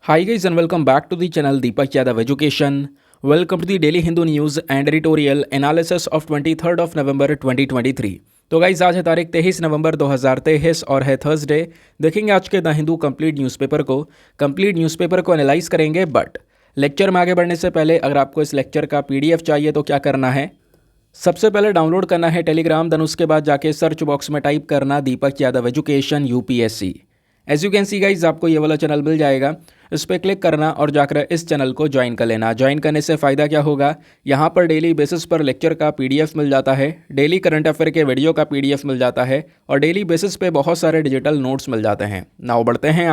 Hi guys and welcome back to the channel Deepak Yadav Education. Welcome to the Daily Hindu News and Editorial Analysis of 23rd of November 2023. तो guys आज है तारीख 23 नवंबर 2023 और है Thursday. देखेंगे आज के द हिंदू कंप्लीट न्यूज़पेपर को एनालाइज करेंगे। बट लेक्चर में आगे बढ़ने से पहले अगर आपको इस लेक्चर का पीडीएफ चाहिए तो क्या करना है, सबसे पहले डाउनलोड करना है टेलीग्राम, देन उसके बाद जाके सर्च बॉक्स में टाइप करना Deepak Yadav education UPSC. As you can see guys आपको ये वाला चैनल मिल जाएगा, इस पर क्लिक करना और जाकर इस चैनल को ज्वाइन कर लेना। ज्वाइन करने से फ़ायदा क्या होगा, यहाँ पर डेली बेसिस पर लेक्चर का पीडीएफ मिल जाता है, डेली करंट अफेयर के वीडियो का पीडीएफ मिल जाता है और डेली बेसिस पे बहुत सारे डिजिटल नोट्स मिल जाते हैं। नाउ बढ़ते हैं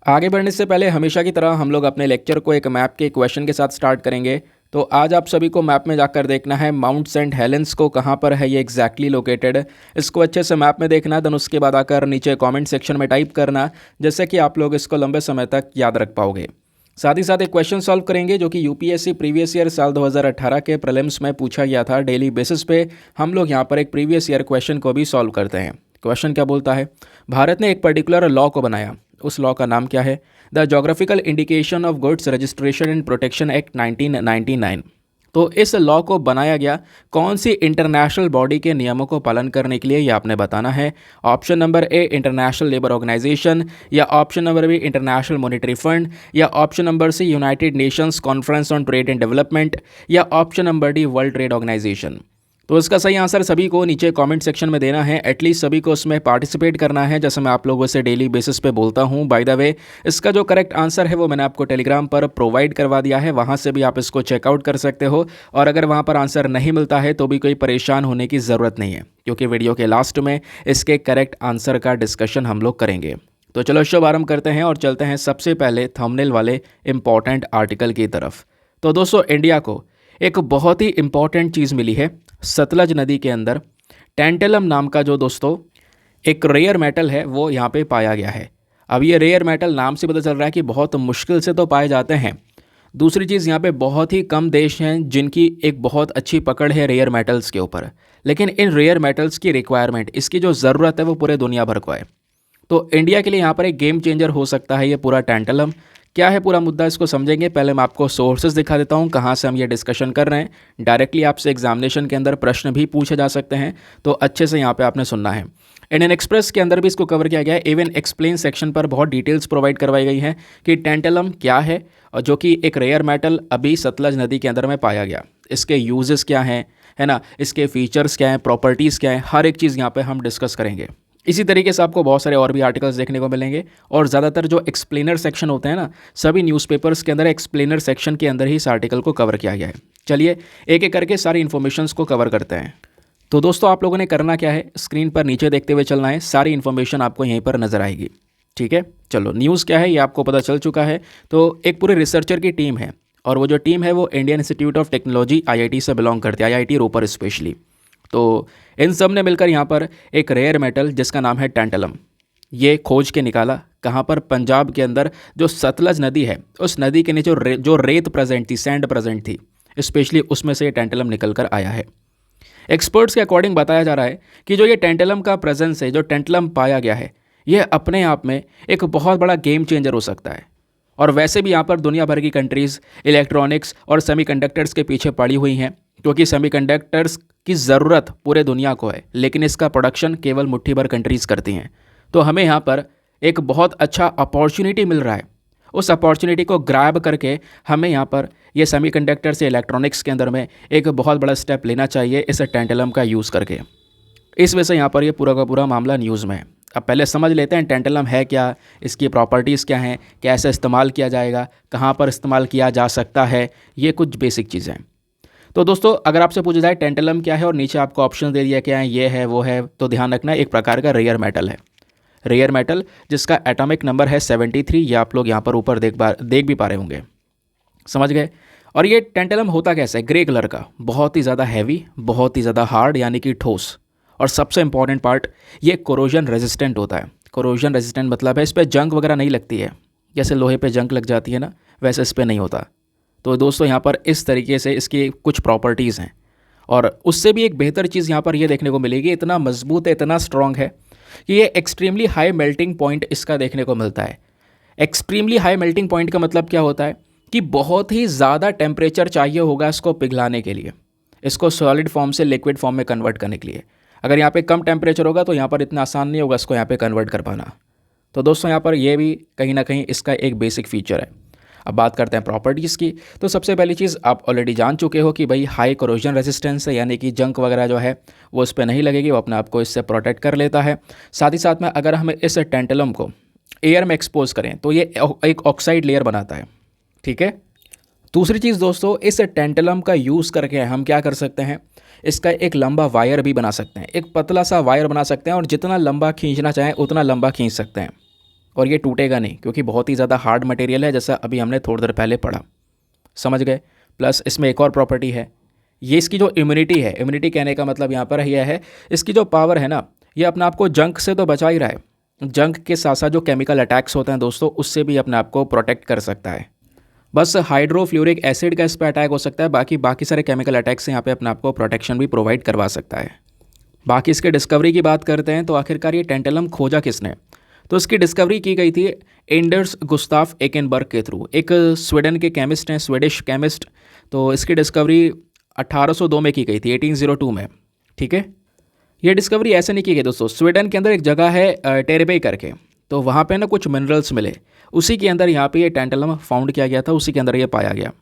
आगे बढ़ने से पहले हमेशा की तरह हम लोग अपने लेक्चर को एक मैप के क्वेश्चन के साथ स्टार्ट करेंगे। तो आज आप सभी को मैप में जाकर देखना है माउंट सेंट हेलेंस को कहाँ पर है ये एग्जैक्टली लोकेटेड। इसको अच्छे से मैप में देखना, देन उसके बाद आकर नीचे कमेंट सेक्शन में टाइप करना, जैसे कि आप लोग इसको लंबे समय तक याद रख पाओगे। साथ ही साथ एक क्वेश्चन सॉल्व करेंगे जो कि यूपीएससी प्रीवियस ईयर साल 2018 के प्रीलिम्स में पूछा गया था। डेली बेसिस पे हम लोग यहाँ पर एक प्रीवियस ईयर क्वेश्चन को भी सॉल्व करते हैं। क्वेश्चन क्या बोलता है, भारत ने एक पर्टिकुलर लॉ को बनाया, उस लॉ का नाम क्या है? The geographical indication of goods registration and protection act 1999। तो इस लॉ को बनाया गया कौन सी इंटरनेशनल बॉडी के नियमों को पालन करने के लिए, ये आपने बताना है। Option number A International Labour Organization, या option number B International Monetary Fund, या option number C United Nations Conference on Trade and Development, या option number D World trade Organization. तो इसका सही आंसर सभी को नीचे कमेंट सेक्शन में देना है, एटलीस्ट सभी को उसमें पार्टिसिपेट करना है, जैसे मैं आप लोगों से डेली बेसिस पे बोलता हूँ। बाय द वे, इसका जो करेक्ट आंसर है वो मैंने आपको टेलीग्राम पर प्रोवाइड करवा दिया है, वहाँ से भी आप इसको चेकआउट कर सकते हो। और अगर वहाँ पर आंसर नहीं मिलता है तो भी कोई परेशान होने की ज़रूरत नहीं है, क्योंकि वीडियो के लास्ट में इसके करेक्ट आंसर का डिस्कशन हम लोग करेंगे। तो चलो शुभ आरंभ करते हैं और चलते हैं सबसे पहले थंबनेल वाले इंपॉर्टेंट आर्टिकल की तरफ। तो दोस्तों, इंडिया को एक बहुत ही इंपॉर्टेंट चीज़ मिली है। सतलज नदी के अंदर टैंटेलम नाम का जो दोस्तों एक रेयर मेटल है वो यहाँ पे पाया गया है। अब ये रेयर मेटल नाम से पता चल रहा है कि बहुत मुश्किल से तो पाए जाते हैं। दूसरी चीज़, यहाँ पे बहुत ही कम देश हैं जिनकी एक बहुत अच्छी पकड़ है रेयर मेटल्स के ऊपर, लेकिन इन रेयर मेटल्स की रिक्वायरमेंट, इसकी जो ज़रूरत है वो पूरे दुनिया भर को है। तो इंडिया के लिए यहाँ पर एक गेम चेंजर हो सकता है ये पूरा टैंटेलम। क्या है पूरा मुद्दा, इसको समझेंगे। पहले मैं आपको सोर्सेज दिखा देता हूँ कहाँ से हम ये डिस्कशन कर रहे हैं। डायरेक्टली आपसे एग्जामिनेशन के अंदर प्रश्न भी पूछे जा सकते हैं, तो अच्छे से यहाँ पे आपने सुनना है। इंडियन एक्सप्रेस के अंदर भी इसको कवर किया गया है। इवन एक्सप्लेन सेक्शन पर बहुत डिटेल्स प्रोवाइड करवाई गई हैं कि टैंटेलम क्या है, और जो कि एक रेयर मेटल अभी सतलज नदी के अंदर में पाया गया। इसके यूजेस क्या हैं, है ना, इसके फीचर्स क्या हैं, प्रॉपर्टीज़ क्या हैं, हर एक चीज़ यहाँ पर हम डिस्कस करेंगे। इसी तरीके से आपको बहुत सारे और भी आर्टिकल्स देखने को मिलेंगे, और ज़्यादातर जो एक्सप्लेनर सेक्शन होते हैं ना, सभी न्यूज़पेपर्स के अंदर एक्सप्लेनर सेक्शन के अंदर ही इस आर्टिकल को कवर किया गया है। चलिए एक एक करके सारी इन्फॉर्मेशंस को कवर करते हैं। तो दोस्तों, आप लोगों ने करना क्या है, स्क्रीन पर नीचे देखते हुए चलना है, सारी इन्फॉर्मेशन आपको यहीं पर नजर आएगी। ठीक है, चलो न्यूज़ क्या है ये आपको पता चल चुका है। तो एक पूरे रिसर्चर की टीम है, और वो जो टीम है वो Indian institute of technology IIT से बिलोंग करती है, IIT रोपर स्पेशली। तो इन सब ने मिलकर यहाँ पर एक रेयर मेटल जिसका नाम है टैंटेलम, ये खोज के निकाला। कहाँ पर? पंजाब के अंदर जो सतलज नदी है, उस नदी के नीचे जो रेत प्रेजेंट थी, सैंड प्रेजेंट थी, स्पेशली उसमें से ये टैंटेलम निकल कर आया है। एक्सपर्ट्स के अकॉर्डिंग बताया जा रहा है कि जो ये टैंटेलम का प्रेजेंस है, जो टैंटेलम पाया गया है, ये अपने आप में एक बहुत बड़ा गेम चेंजर हो सकता है। और वैसे भी यहाँ पर दुनिया भर की कंट्रीज़ इलेक्ट्रॉनिक्स और सेमीकंडक्टर्स के पीछे पड़ी हुई हैं, क्योंकि सेमीकंडक्टर्स की ज़रूरत पूरे दुनिया को है, लेकिन इसका प्रोडक्शन केवल मुट्ठी भर कंट्रीज़ करती हैं। तो हमें यहाँ पर एक बहुत अच्छा अपॉर्चुनिटी मिल रहा है, उस अपॉर्चुनिटी को ग्रैब करके हमें यहाँ पर ये सेमीकंडक्टर से इलेक्ट्रॉनिक्स के अंदर में एक बहुत बड़ा स्टेप लेना चाहिए इस टैंटेलम का यूज़ करके। इस वजह से यहाँ पर ये पूरा का पूरा मामला न्यूज़ में है। अब पहले समझ लेते हैं टैंटेलम है क्या, इसकी प्रॉपर्टीज़ क्या हैं, कैसे इस्तेमाल किया जाएगा, कहाँ पर इस्तेमाल किया जा सकता है, ये कुछ बेसिक चीज़ें हैं। तो दोस्तों, अगर आपसे पूछा जाए टैंटेलम क्या है और नीचे आपको ऑप्शन दे दिया क्या है, ये है वो है, तो ध्यान रखना एक प्रकार का रेयर मेटल है। रेयर मेटल जिसका एटॉमिक नंबर है 73, ये आप लोग यहाँ पर ऊपर देख भी पा रहे होंगे। समझ गए? और ये टैंटेलम होता कैसा है? ग्रे कलर का, बहुत ही ज़्यादा हैवी, बहुत ही ज़्यादा हार्ड यानी कि ठोस, और सबसे इंपॉर्टेंट पार्ट, ये कोरोजन रेजिस्टेंट होता है। कोरोजन रेजिस्टेंट मतलब है इस पर जंग वगैरह नहीं लगती है, जैसे लोहे पे जंग लग जाती है ना, वैसे इस पर नहीं होता। तो दोस्तों, यहाँ पर इस तरीके से इसकी कुछ प्रॉपर्टीज़ हैं, और उससे भी एक बेहतर चीज़ यहाँ पर ये देखने को मिलेगी, इतना मजबूत है, इतना स्ट्रॉन्ग है कि ये एक्सट्रीमली हाई मेल्टिंग पॉइंट इसका देखने को मिलता है। एक्सट्रीमली हाई मेल्टिंग पॉइंट का मतलब क्या होता है कि बहुत ही ज़्यादा टेम्परेचर चाहिए होगा इसको पिघलाने के लिए, इसको सॉलिड फॉर्म से लिक्विड फॉर्म में कन्वर्ट करने के लिए। अगर यहाँ पे कम टेम्परेचर होगा तो यहाँ पर इतना आसान नहीं होगा इसको यहाँ पे कन्वर्ट कर पाना। तो दोस्तों यहाँ पर ये भी कहीं ना कहीं इसका एक बेसिक फीचर है। अब बात करते हैं प्रॉपर्टीज़ की। तो सबसे पहली चीज़ आप ऑलरेडी जान चुके हो कि भाई हाई कोरोजन रेजिस्टेंस है, यानी कि जंक वगैरह जो है वो इस पर नहीं लगेगी, वो अपने आप को इससे प्रोटेक्ट कर लेता है। साथ ही साथ में अगर हम इस टेंटलम को एयर में एक्सपोज करें तो ये एक ऑक्साइड लेयर बनाता है, ठीक है। दूसरी चीज़ दोस्तों, इस टेंटलम का यूज़ करके हम क्या कर सकते हैं, इसका एक लंबा वायर भी बना सकते हैं, एक पतला सा वायर बना सकते हैं और जितना लंबा खींचना चाहें उतना लंबा खींच सकते हैं और ये टूटेगा नहीं, क्योंकि बहुत ही ज़्यादा हार्ड मटेरियल है, जैसा अभी हमने थोड़ी देर पहले पढ़ा, समझ गए। प्लस इसमें एक और प्रॉपर्टी है, ये इसकी जो इम्यूनिटी है, इम्यूनिटी कहने का मतलब यहाँ पर यह है इसकी जो पावर है ना, ये अपने आप को जंक से तो बचा ही रहा है, जंक के साथ साथ जो केमिकल अटैक्स होते हैं दोस्तों उससे भी अपने आप को प्रोटेक्ट कर सकता है। बस हाइड्रोफ्लोरिक एसिड का इस पर अटैक हो सकता है, बाकी सारे केमिकल अटैक से यहाँ पे अपने आप को प्रोटेक्शन भी प्रोवाइड करवा सकता है। बाकी इसके डिस्कवरी की बात करते हैं तो आखिरकार ये टेंटलम खोजा किसने, तो इसकी डिस्कवरी की गई थी एंडर्स गुस्ताफ एकेनबर्ग के थ्रू, एक स्वीडन के केमिस्ट हैं, स्वीडिश केमिस्ट। तो इसकी डिस्कवरी 1802 में की गई थी, 1802 में, ठीक है। ये डिस्कवरी ऐसे नहीं की गई दोस्तों, स्वीडन के अंदर एक जगह है टेरेबे करके, तो वहाँ पे ना कुछ मिनरल्स मिले, उसी के अंदर यहाँ पे ये टेंटलम फाउंड किया गया था, उसी के अंदर ये पाया गया।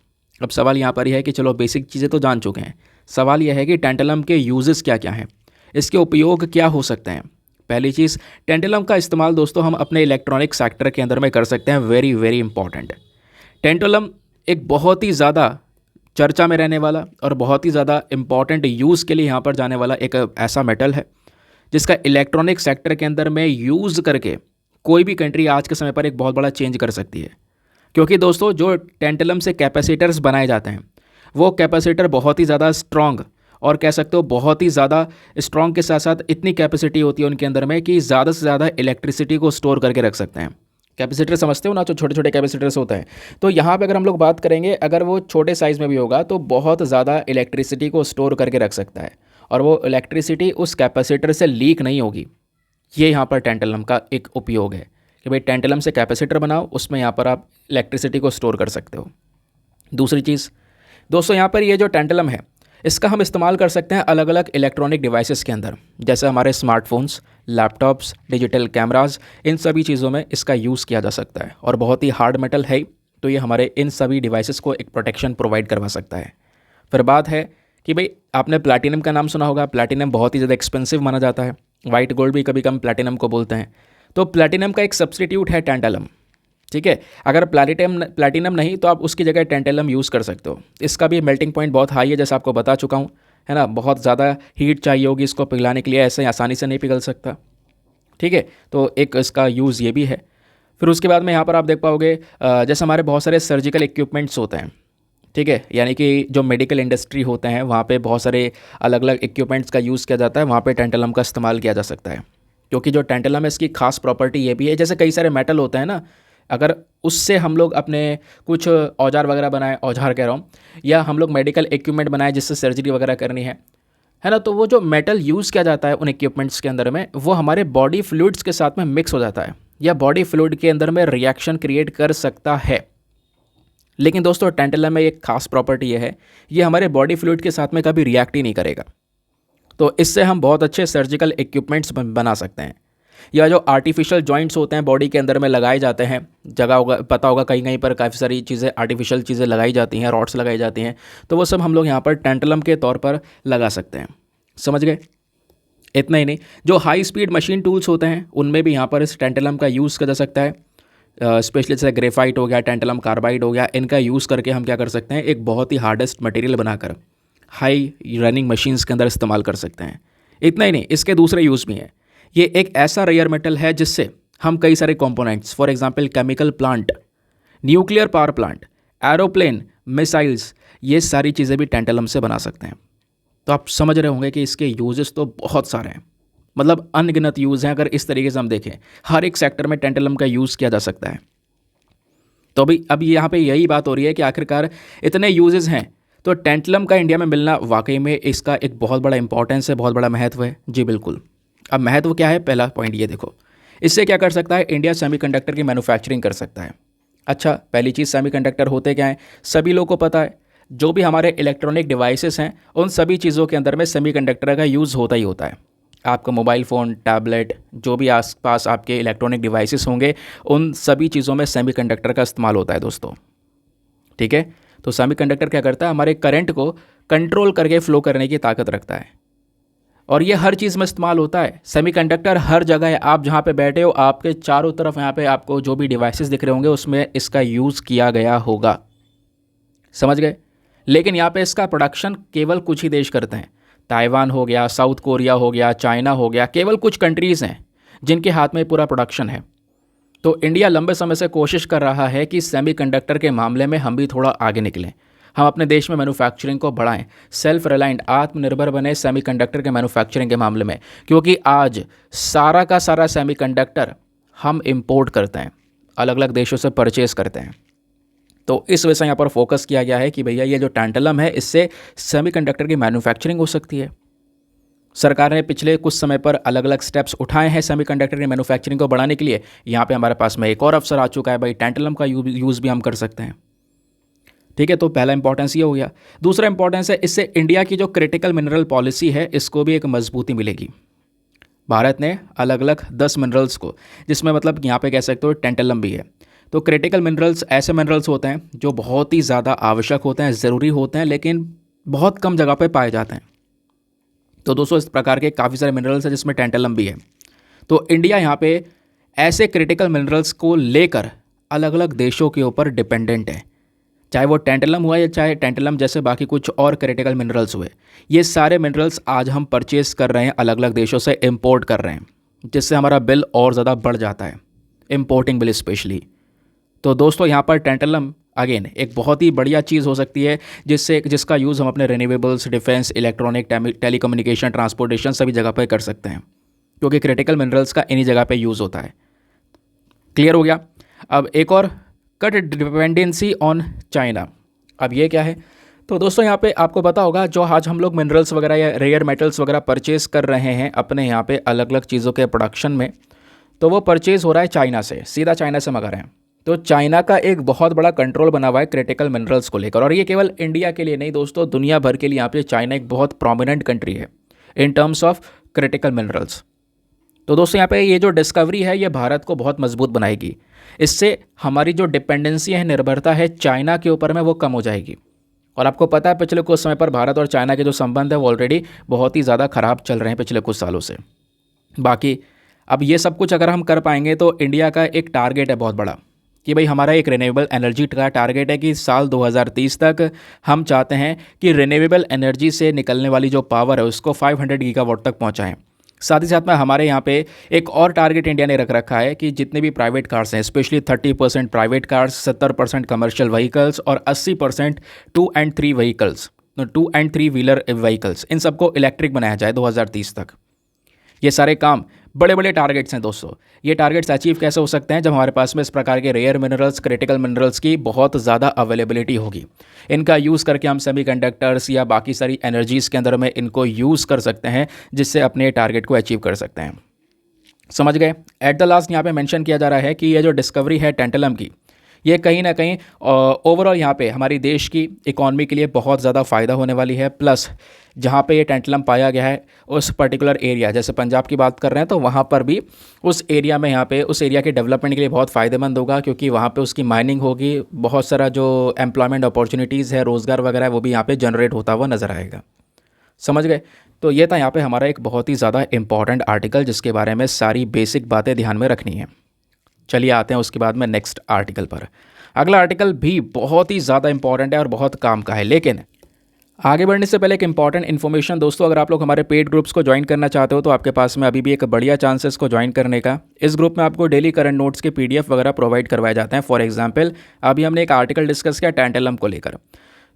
अब सवाल यहाँ पर यह है कि चलो बेसिक चीज़ें तो जान चुके हैं, सवाल यह है कि टेंटलम के यूजेस क्या क्या हैं, इसके उपयोग क्या हो सकते हैं। पहली चीज़, टेंटलम का इस्तेमाल दोस्तों हम अपने इलेक्ट्रॉनिक सेक्टर के अंदर में कर सकते हैं, वेरी वेरी इंपॉर्टेंट। टेंटलम एक बहुत ही ज़्यादा चर्चा में रहने वाला और बहुत ही ज़्यादा इंपॉर्टेंट यूज़ के लिए यहाँ पर जाने वाला एक ऐसा मेटल है जिसका इलेक्ट्रॉनिक सेक्टर के अंदर में यूज़ करके कोई भी कंट्री आज के समय पर एक बहुत बड़ा चेंज कर सकती है। क्योंकि दोस्तों जो टेंटलम से कैपेसिटर्स बनाए जाते हैं वो कैपेसिटर बहुत ही ज़्यादा स्ट्रॉन्ग, और कह सकते हो बहुत ही ज़्यादा स्ट्रॉन्ग के साथ साथ इतनी कैपेसिटी होती है उनके अंदर में कि ज़्यादा से ज़्यादा इलेक्ट्रिसिटी को स्टोर करके रख सकते हैं। कैपेसिटर समझते हो ना, जो छोटे छोटे कैपेसिटर्स होते हैं, तो यहाँ पे अगर हम लोग बात करेंगे, अगर वो छोटे साइज़ में भी होगा तो बहुत ज़्यादा इलेक्ट्रिसिटी को स्टोर करके रख सकता है और वो इलेक्ट्रिसिटी उस कैपेसिटर से लीक नहीं होगी। ये यहाँ पर टेंटलम का एक उपयोग है कि भाई टेंटलम से कैपेसिटर बनाओ, उसमें यहाँ पर आप इलेक्ट्रिसिटी को स्टोर कर सकते हो। दूसरी चीज़ दोस्तों, यहाँ पर ये जो टेंटलम है इसका हम इस्तेमाल कर सकते हैं अलग अलग इलेक्ट्रॉनिक डिवाइसेस के अंदर, जैसे हमारे स्मार्टफोन्स, लैपटॉप्स, डिजिटल कैमराज, इन सभी चीज़ों में इसका यूज़ किया जा सकता है। और बहुत ही हार्ड मेटल है तो ये हमारे इन सभी डिवाइसेस को एक प्रोटेक्शन प्रोवाइड करवा सकता है। फिर बात है कि भाई आपने प्लैटिनम का नाम सुना होगा, प्लैटिनम बहुत ही ज़्यादा एक्सपेंसिव माना जाता है, वाइट गोल्ड भी कभी कम प्लैटिनम को बोलते हैं। तो प्लैटिनम का एक सब्सटीट्यूट है टेंटलम, ठीक है। अगर प्लैटिनम नहीं तो आप उसकी जगह टेंटलम यूज़ कर सकते हो। इसका भी मेल्टिंग पॉइंट बहुत हाई है, जैसा आपको बता चुका हूँ, है ना। बहुत ज़्यादा हीट चाहिए होगी इसको पिघलाने के लिए, ऐसे आसानी से नहीं पिघल सकता, ठीक है। तो एक इसका यूज़ ये भी है। फिर उसके बाद में यहाँ पर आप देख पाओगे जैसे हमारे बहुत सारे सर्जिकल इक्विपमेंट्स होते हैं, ठीक है, यानी कि जो मेडिकल इंडस्ट्री होते हैं वहाँ पे बहुत सारे अलग अलग इक्विपमेंट्स का यूज़ किया जाता है, वहाँ पे टेंटलम का इस्तेमाल किया जा सकता है। क्योंकि जो टेंटलम है इसकी खास प्रॉपर्टी ये भी है, जैसे कई सारे मेटल होते हैं ना, अगर उससे हम लोग अपने कुछ औजार वगैरह बनाएं, औजार कह रहा हूँ, या हम लोग मेडिकल इक्विपमेंट बनाएं जिससे सर्जरी वगैरह करनी है ना, तो वो जो मेटल यूज़ किया जाता है उन इक्विपमेंट्स के अंदर में, वो हमारे बॉडी फ्लूइड्स के साथ में मिक्स हो जाता है या बॉडी फ्लूइड के अंदर में रिएक्शन क्रिएट कर सकता है। लेकिन दोस्तों टेंटलम में एक खास प्रॉपर्टी ये है, ये हमारे बॉडी फ्लूइड के साथ में कभी रिएक्ट ही नहीं करेगा। तो इससे हम बहुत अच्छे सर्जिकल इक्विपमेंट्स बना सकते हैं। या जो आर्टिफिशियल जॉइंट्स होते हैं बॉडी के अंदर में लगाए जाते हैं, जगह होगा पता होगा कहीं कहीं पर काफ़ी सारी चीज़ें आर्टिफिशियल चीज़ें लगाई जाती हैं, रॉड्स लगाई जाती हैं, तो वो सब हम लोग यहाँ पर टेंटलम के तौर पर लगा सकते हैं। समझ गए। इतना ही नहीं, जो हाई स्पीड मशीन टूल्स होते हैं उनमें भी यहाँ पर इस टेंटलम का यूज़ किया जा सकता है। स्पेशली जैसे ग्रेफाइट हो गया, टेंटलम कार्बाइड हो गया, इनका यूज़ करके हम क्या कर सकते हैं, एक बहुत ही हार्डेस्ट मटेरियल बनाकर हाई रनिंग मशीन्स के अंदर इस्तेमाल कर सकते हैं। इतना ही नहीं, इसके दूसरे यूज़ भी हैं। ये एक ऐसा रेयर मेटल है जिससे हम कई सारे components, for example chemical plant, nuclear power plant, aeroplane, missiles, ये सारी चीज़ें भी टेंटलम से बना सकते हैं। तो आप समझ रहे होंगे कि इसके यूजेस तो बहुत सारे हैं, मतलब अनगिनत यूज़ हैं। अगर इस तरीके से हम देखें, हर एक सेक्टर में टेंटलम का यूज़ किया जा सकता है। तो अभी यहाँ पे यही बात हो रही है कि आखिरकार इतने यूजेस हैं, तो टेंटलम का इंडिया में मिलना वाकई में इसका एक बहुत बड़ा इंपॉर्टेंस है, बहुत बड़ा महत्व है। जी बिल्कुल। अब महत्व क्या है, पहला पॉइंट ये देखो, इससे क्या कर सकता है, इंडिया सेमीकंडक्टर की मैन्युफैक्चरिंग कर सकता है। अच्छा, पहली चीज़ सेमीकंडक्टर होते क्या हैं, सभी लोगों को पता है। जो भी हमारे इलेक्ट्रॉनिक डिवाइसेस हैं उन सभी चीज़ों के अंदर में सेमीकंडक्टर का यूज़ होता ही होता है। आपका मोबाइल फ़ोन, टैबलेट, जो भी आसपास आपके इलेक्ट्रॉनिक डिवाइसेस होंगे उन सभी चीज़ों में सेमीकंडक्टर का इस्तेमाल होता है दोस्तों। ठीक है, तो सेमीकंडक्टर क्या करता है, हमारे करंट को कंट्रोल करके फ़्लो करने की ताकत रखता है और ये हर चीज़ में इस्तेमाल होता है। सेमीकंडक्टर हर जगह है, आप जहाँ पे बैठे हो आपके चारों तरफ यहाँ पे आपको जो भी डिवाइसेस दिख रहे होंगे उसमें इसका यूज़ किया गया होगा। समझ गए। लेकिन यहाँ पे इसका प्रोडक्शन केवल कुछ ही देश करते हैं। ताइवान हो गया, साउथ कोरिया हो गया, चाइना हो गया, केवल कुछ कंट्रीज़ हैं जिनके हाथ में पूरा प्रोडक्शन है। तो इंडिया लंबे समय से कोशिश कर रहा है कि सेमीकंडक्टर के मामले में हम भी थोड़ा आगे निकलें, हम अपने देश में मैन्युफैक्चरिंग को बढ़ाएं, सेल्फ रिलायंट, आत्मनिर्भर बने सेमीकंडक्टर के मैन्युफैक्चरिंग के मामले में, क्योंकि आज सारा का सारा सेमीकंडक्टर हम इंपोर्ट करते हैं, अलग अलग देशों से परचेज़ करते हैं। तो इस वजह से यहाँ पर फोकस किया गया है कि भैया ये जो टैंटलम है इससे सेमीकंडक्टर की मैन्युफैक्चरिंग हो सकती है। सरकार ने पिछले कुछ समय पर अलग अलग स्टेप्स उठाए हैं सेमीकंडक्टर की मैन्युफैक्चरिंग को बढ़ाने के लिए। यहाँ पे हमारे पास में एक और अवसर आ चुका है भाई, टैंटलम का यूज़ भी हम कर सकते हैं। ठीक है, तो पहला इंपॉर्टेंस ये हो गया। दूसरा इंपॉर्टेंस है, इससे इंडिया की जो क्रिटिकल मिनरल पॉलिसी है इसको भी एक मजबूती मिलेगी। भारत ने अलग अलग 10 मिनरल्स को, जिसमें मतलब यहाँ पे कह सकते हो टैंटलम भी है। तो क्रिटिकल मिनरल्स ऐसे मिनरल्स होते हैं जो बहुत ही ज़्यादा आवश्यक होते हैं, ज़रूरी होते हैं, लेकिन बहुत कम जगह पे पाए जाते हैं। तो दोस्तों इस प्रकार के काफ़ी सारे मिनरल्स हैं जिसमें टैंटलम भी है। तो इंडिया यहाँ पे ऐसे क्रिटिकल मिनरल्स को लेकर अलग अलग देशों के ऊपर डिपेंडेंट है, चाहे वो टैंटलम हुआ या चाहे टैंटलम जैसे बाकी कुछ और क्रिटिकल मिनरल्स हुए। ये सारे मिनरल्स आज हम परचेज़ कर रहे हैं, अलग अलग देशों से इम्पोर्ट कर रहे हैं, जिससे हमारा बिल और ज़्यादा बढ़ जाता है, इम्पोर्टिंग बिल स्पेशली। तो दोस्तों यहाँ पर टैंटलम अगेन एक बहुत ही बढ़िया चीज़ हो सकती है जिसका यूज़ हम अपने renewables, defence, electronic, telecommunication, transportation सभी जगह पर कर सकते हैं, क्योंकि क्रिटिकल मिनरल्स का इन्हीं जगह पे यूज़ होता है। क्लियर हो गया। अब एक और, कट डिपेंडेंसी ऑन चाइना। अब ये क्या है, तो दोस्तों यहाँ पे आपको पता होगा जो आज हम लोग मिनरल्स वगैरह या रेयर मेटल्स वगैरह परचेज़ कर रहे हैं अपने यहाँ पे अलग अलग चीज़ों के प्रोडक्शन में, तो वो परचेज़ हो रहा है चाइना से, सीधा चाइना से मंगा रहे हैं। तो चाइना का एक बहुत बड़ा कंट्रोल बना हुआ है क्रिटिकल मिनरल्स को लेकर, और ये केवल इंडिया के लिए नहीं दोस्तों, दुनिया भर के लिए यहाँ पे चाइना एक बहुत प्रोमिनेंट कंट्री है in terms of critical minerals. तो दोस्तों यहाँ पे ये जो डिस्कवरी है ये भारत को बहुत मजबूत बनाएगी। इससे हमारी जो डिपेंडेंसी है, निर्भरता है चाइना के ऊपर में, वो कम हो जाएगी। और आपको पता है पिछले कुछ समय पर भारत और चाइना के जो संबंध है वो ऑलरेडी बहुत ही ज़्यादा ख़राब चल रहे हैं पिछले कुछ सालों से। बाकी अब ये सब कुछ अगर हम कर पाएंगे तो इंडिया का एक टारगेट है बहुत बड़ा कि भाई हमारा एक रिन्यूएबल एनर्जी का टारगेट है कि साल 2030 तक हम चाहते हैं कि रिन्यूएबल एनर्जी से निकलने वाली जो पावर है उसको 500 गीगावाट तक पहुंचाएं। साथ ही साथ में हमारे यहाँ पे एक और टारगेट इंडिया ने रख रखा है कि जितने भी प्राइवेट कार्स हैं, specially 30% private cars, 70% commercial vehicles और 80% 2 and 3 vehicles, 2 and 3 wheeler vehicles, इन सबको इलेक्ट्रिक बनाया जाए 2030 तक। ये सारे काम बड़े बड़े टारगेट्स हैं दोस्तों। ये टारगेट्स अचीव कैसे हो सकते हैं, जब हमारे पास में इस प्रकार के रेयर मिनरल्स, क्रिटिकल मिनरल्स की बहुत ज़्यादा अवेलेबिलिटी होगी। इनका यूज़ करके हम सेमीकंडक्टर्स या बाकी सारी एनर्जीज़ के अंदर में इनको यूज़ कर सकते हैं, जिससे अपने टारगेट को अचीव कर सकते हैं। समझ गए। एट द लास्ट यहाँ पे मेंशन किया जा रहा है कि ये जो डिस्कवरी है टैंटलम की, ये कहीं ना कहीं ओवरऑल यहाँ पे हमारी देश की इकॉनमी के लिए बहुत ज़्यादा फ़ायदा होने वाली है। प्लस जहाँ पे ये टैंटलम पाया गया है उस पर्टिकुलर एरिया, जैसे पंजाब की बात कर रहे हैं तो वहाँ पर भी उस एरिया में यहाँ पे उस एरिया के डेवलपमेंट के लिए बहुत फ़ायदेमंद होगा, क्योंकि वहाँ पे उसकी माइनिंग होगी, बहुत सारा जो एम्प्लॉयमेंट अपॉर्चुनिटीज़ है, रोज़गार वगैरह है, वो भी यहाँ पे जनरेट होता हुआ नज़र आएगा। समझ गए। तो ये था यहाँ पे हमारा एक बहुत ही ज़्यादा इंपॉर्टेंट आर्टिकल, जिसके बारे में सारी बेसिक बातें ध्यान में रखनी है। चलिए आते हैं उसके बाद में नेक्स्ट आर्टिकल पर। अगला आर्टिकल भी बहुत ही ज़्यादा इंपॉर्टेंट है और बहुत काम का है, लेकिन आगे बढ़ने से पहले एक इंपॉर्टेंट इन्फॉर्मेशन दोस्तों, अगर आप लोग हमारे पेड ग्रुप्स को ज्वाइन करना चाहते हो तो आपके पास में अभी भी एक बढ़िया चांस है इसको ज्वाइन करने का। इस ग्रुप में आपको डेली करंट नोट्स के PDF वगैरह प्रोवाइड करवाए जाते हैं। फॉर एग्जांपल अभी हमने एक आर्टिकल डिस्कस किया टैंटलम को लेकर,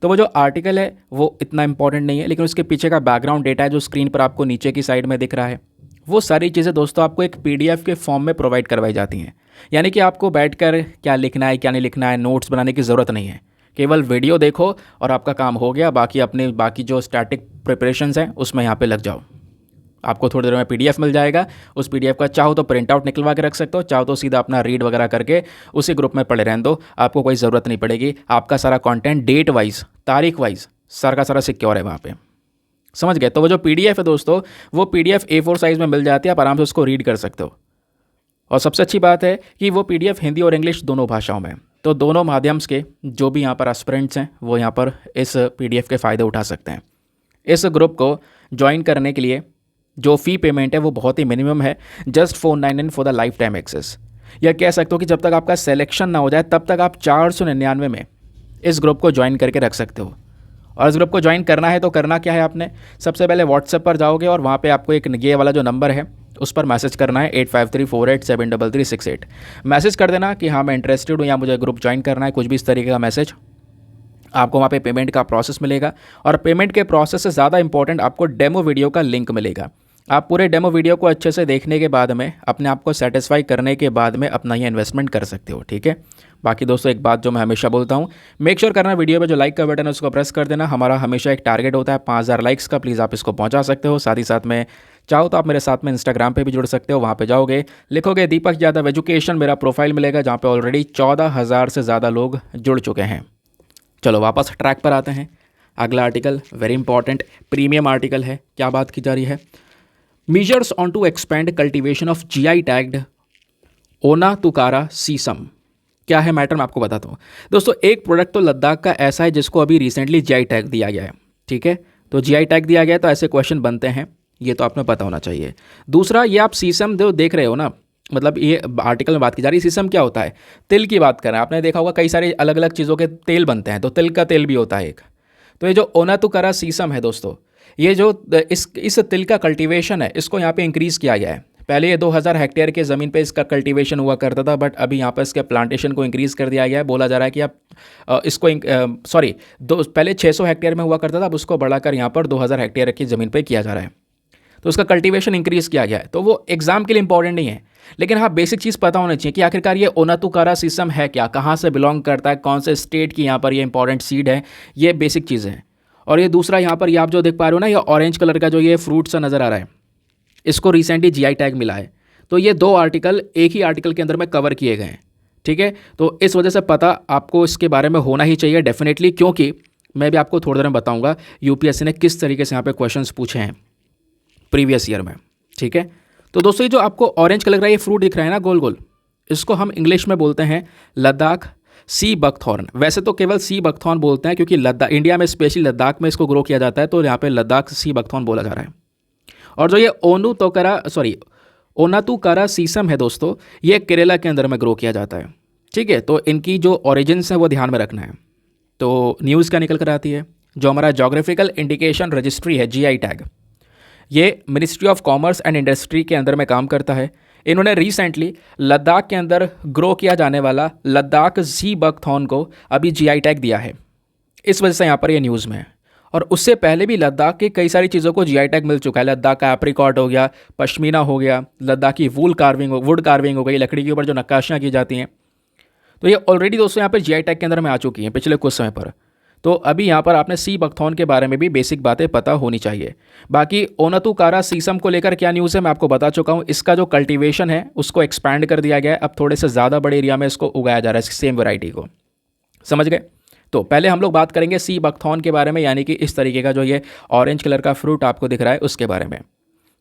तो वो जो आर्टिकल है वो इतना इंपॉर्टेंट नहीं है, लेकिन उसके पीछे का बैकग्राउंड डेटा है जो स्क्रीन पर आपको नीचे की साइड में दिख रहा है, वो सारी चीज़ें दोस्तों आपको एक PDF के फॉर्म में प्रोवाइड करवाई जाती हैं। यानी कि आपको बैठकर क्या लिखना है क्या नहीं लिखना है, नोट्स बनाने की ज़रूरत नहीं है, केवल वीडियो देखो और आपका काम हो गया। बाकी अपने बाकी जो स्टैटिक प्रिपरेशंस हैं उसमें यहाँ पे लग जाओ। आपको थोड़ी देर में PDF मिल जाएगा। उस PDF का चाहो तो प्रिंट आउट निकलवा के रख सकते हो, चाहो तो सीधा अपना रीड वगैरह करके उसी ग्रुप में पड़े रहने दो, आपको कोई ज़रूरत नहीं पड़ेगी। आपका सारा कंटेंट डेट वाइज, तारीख वाइज सारा का सारा सिक्योर है वहाँ पे। समझ गए? तो वो जो PDF है दोस्तों, वो PDF A4 साइज़ में मिल जाती है, आप आराम से उसको रीड कर सकते हो। और सबसे अच्छी बात है कि वो PDF हिंदी और इंग्लिश दोनों भाषाओं में, तो दोनों माध्यम के जो भी यहाँ पर एस्पिरेंट्स हैं वो यहाँ पर इस PDF के फ़ायदे उठा सकते हैं। इस ग्रुप को ज्वाइन करने के लिए जो फ़ी पेमेंट है वो बहुत ही मिनिमम है, just 499 for the lifetime access. या कह सकते हो कि जब तक आपका सिलेक्शन ना हो जाए तब तक आप 499 में इस ग्रुप को ज्वाइन करके रख सकते हो। और इस ग्रुप को ज्वाइन करना है तो करना क्या है, आपने सबसे पहले व्हाट्सएप पर जाओगे और वहाँ पे आपको एक ये वाला जो नंबर है उस पर मैसेज करना है 8534873368। मैसेज कर देना कि हाँ मैं इंटरेस्टेड हूँ या मुझे ग्रुप ज्वाइन करना है, कुछ भी इस तरीके का मैसेज। आपको वहाँ पे पेमेंट का प्रोसेस मिलेगा और पेमेंट के प्रोसेस से ज़्यादा इंपॉर्टेंट आपको डेमो वीडियो का लिंक मिलेगा। आप पूरे डेमो वीडियो को अच्छे से देखने के बाद में, अपने आप को सेटिस्फाई करने के बाद में अपना ये इन्वेस्टमेंट कर सकते हो। ठीक है। बाकी दोस्तों एक बात जो मैं हमेशा बोलता हूँ, मेक श्योर करना वीडियो पे जो लाइक का बटन है उसको प्रेस कर देना। हमारा हमेशा एक टारगेट होता है 5000 लाइक्स का, प्लीज़ आप इसको पहुँचा सकते हो। साथ ही साथ में चाहो तो आप मेरे साथ में इंस्टाग्राम पे भी जुड़ सकते हो। वहाँ पे जाओगे, लिखोगे दीपक यादव एजुकेशन, मेरा प्रोफाइल मिलेगा जहाँ पे ऑलरेडी 14000 से ज़्यादा लोग जुड़ चुके हैं। चलो वापस ट्रैक पर आते हैं। अगला article very important premium article है। क्या बात की जा रही है? Measures on to expand cultivation of GI tagged Onattukara sesame. क्या है मैटर, मैं आपको बताता हूँ दोस्तों। एक प्रोडक्ट तो लद्दाख का ऐसा है जिसको अभी रिसेंटली GI टैग दिया गया है। ठीक है, तो GI टैग दिया गया तो ऐसे क्वेश्चन बनते हैं, ये तो आपने पता होना चाहिए। दूसरा, ये आप सीसम जो देख रहे हो ना, मतलब ये आर्टिकल में बात की जा रही है, सीसम क्या होता है? तिल की बात कर रहे हैं। आपने देखा होगा कई सारे अलग अलग चीज़ों के तेल बनते हैं, तो तिल का तेल भी होता है एक। तो ये जो ओनातुकारा सीसम है दोस्तों, ये जो इस तिल का कल्टीवेशन है इसको यहाँ पे इंक्रीज़ किया गया है। पहले ये 2000 हेक्टेयर के ज़मीन पे इसका कल्टीवेशन हुआ करता था, बट अभी यहाँ पर इसके प्लांटेशन को इंक्रीज़ कर दिया गया है। बोला जा रहा है कि आप इसको पहले 600 हेक्टेयर में हुआ करता था, अब उसको बढ़ाकर यहाँ पर 2000 हेक्टेयर की ज़मीन पर किया जा रहा है। तो उसका कल्टीवेशन इंक्रीज़ किया गया है। तो वो एग्जाम के लिए इंपॉर्टेंट नहीं है, लेकिन हाँ बेसिक चीज़ पता होना चाहिए कि आखिरकार ये ओनातुकारा सीसम है क्या, कहाँ से बिलोंग करता है, कौन से स्टेट की यहाँ पर ये इंपॉर्टेंट सीड है, ये बेसिक चीज़ें हैं। और ये दूसरा यहाँ पर ये आप जो देख पा रहे हो ना, ये ऑरेंज कलर का जो ये फ्रूट सा नज़र आ रहा है, इसको रिसेंटली GI टैग मिला है। तो ये दो आर्टिकल एक ही आर्टिकल के अंदर में कवर किए गए हैं। ठीक है, तो इस वजह से पता आपको इसके बारे में होना ही चाहिए डेफिनेटली, क्योंकि मैं भी आपको थोड़ी देर में बताऊँगा UPSC ने किस तरीके से यहाँ पर क्वेश्चन पूछे हैं प्रीवियस ईयर में। ठीक है, तो दोस्तों ये जो आपको ऑरेंज कलर का ये फ्रूट दिख रहा है ना गोल गोल, इसको हम इंग्लिश में बोलते हैं लद्दाख सी बकथॉर्न। वैसे तो केवल सी बकथॉर्न बोलते हैं क्योंकि लद्दाख इंडिया में स्पेशली लद्दाख में इसको ग्रो किया जाता है, तो यहाँ पे लद्दाख सी बकथॉर्न बोला जा रहा है। और जो ये ओनातुकारा सीसम है दोस्तों, ये केरला के अंदर में ग्रो किया जाता है। ठीक है, तो इनकी जो ओरिजिन्स है वो ध्यान में रखना है। तो न्यूज़ क्या निकल कर आती है, जो हमारा जोग्राफिकल इंडिकेशन रजिस्ट्री है GI टैग, ये ministry of commerce and industry के अंदर में काम करता है। इन्होंने रिसेंटली लद्दाख के अंदर ग्रो किया जाने वाला लद्दाख सी बकथॉर्न को अभी GI टैग दिया है, इस वजह से यहाँ पर ये न्यूज़ में है। और उससे पहले भी लद्दाख की कई सारी चीज़ों को GI टैग मिल चुका है। लद्दाख का एप्रिकॉट हो गया, पश्मीना हो गया, लद्दाख की वुड कार्विंग हो गई, लकड़ी के ऊपर जो नक्काशियाँ की जाती हैं, तो ये ऑलरेडी दोस्तों यहाँ पर GI टैग के अंदर में आ चुकी हैं पिछले कुछ समय पर। तो अभी यहाँ पर आपने सी बकथॉर्न के बारे में भी बेसिक बातें पता होनी चाहिए। बाकी ओनातुकारा सीसम को लेकर क्या न्यूज़ है मैं आपको बता चुका हूँ। इसका जो कल्टीवेशन है उसको एक्सपैंड कर दिया गया है, अब थोड़े से ज़्यादा बड़े एरिया में इसको उगाया जा रहा है, सेम वैरायटी को। समझ गए? तो पहले हम लोग बात करेंगे सी बकथॉर्न के बारे में, यानी कि इस तरीके का जो ये ऑरेंज कलर का फ्रूट आपको दिख रहा है उसके बारे में।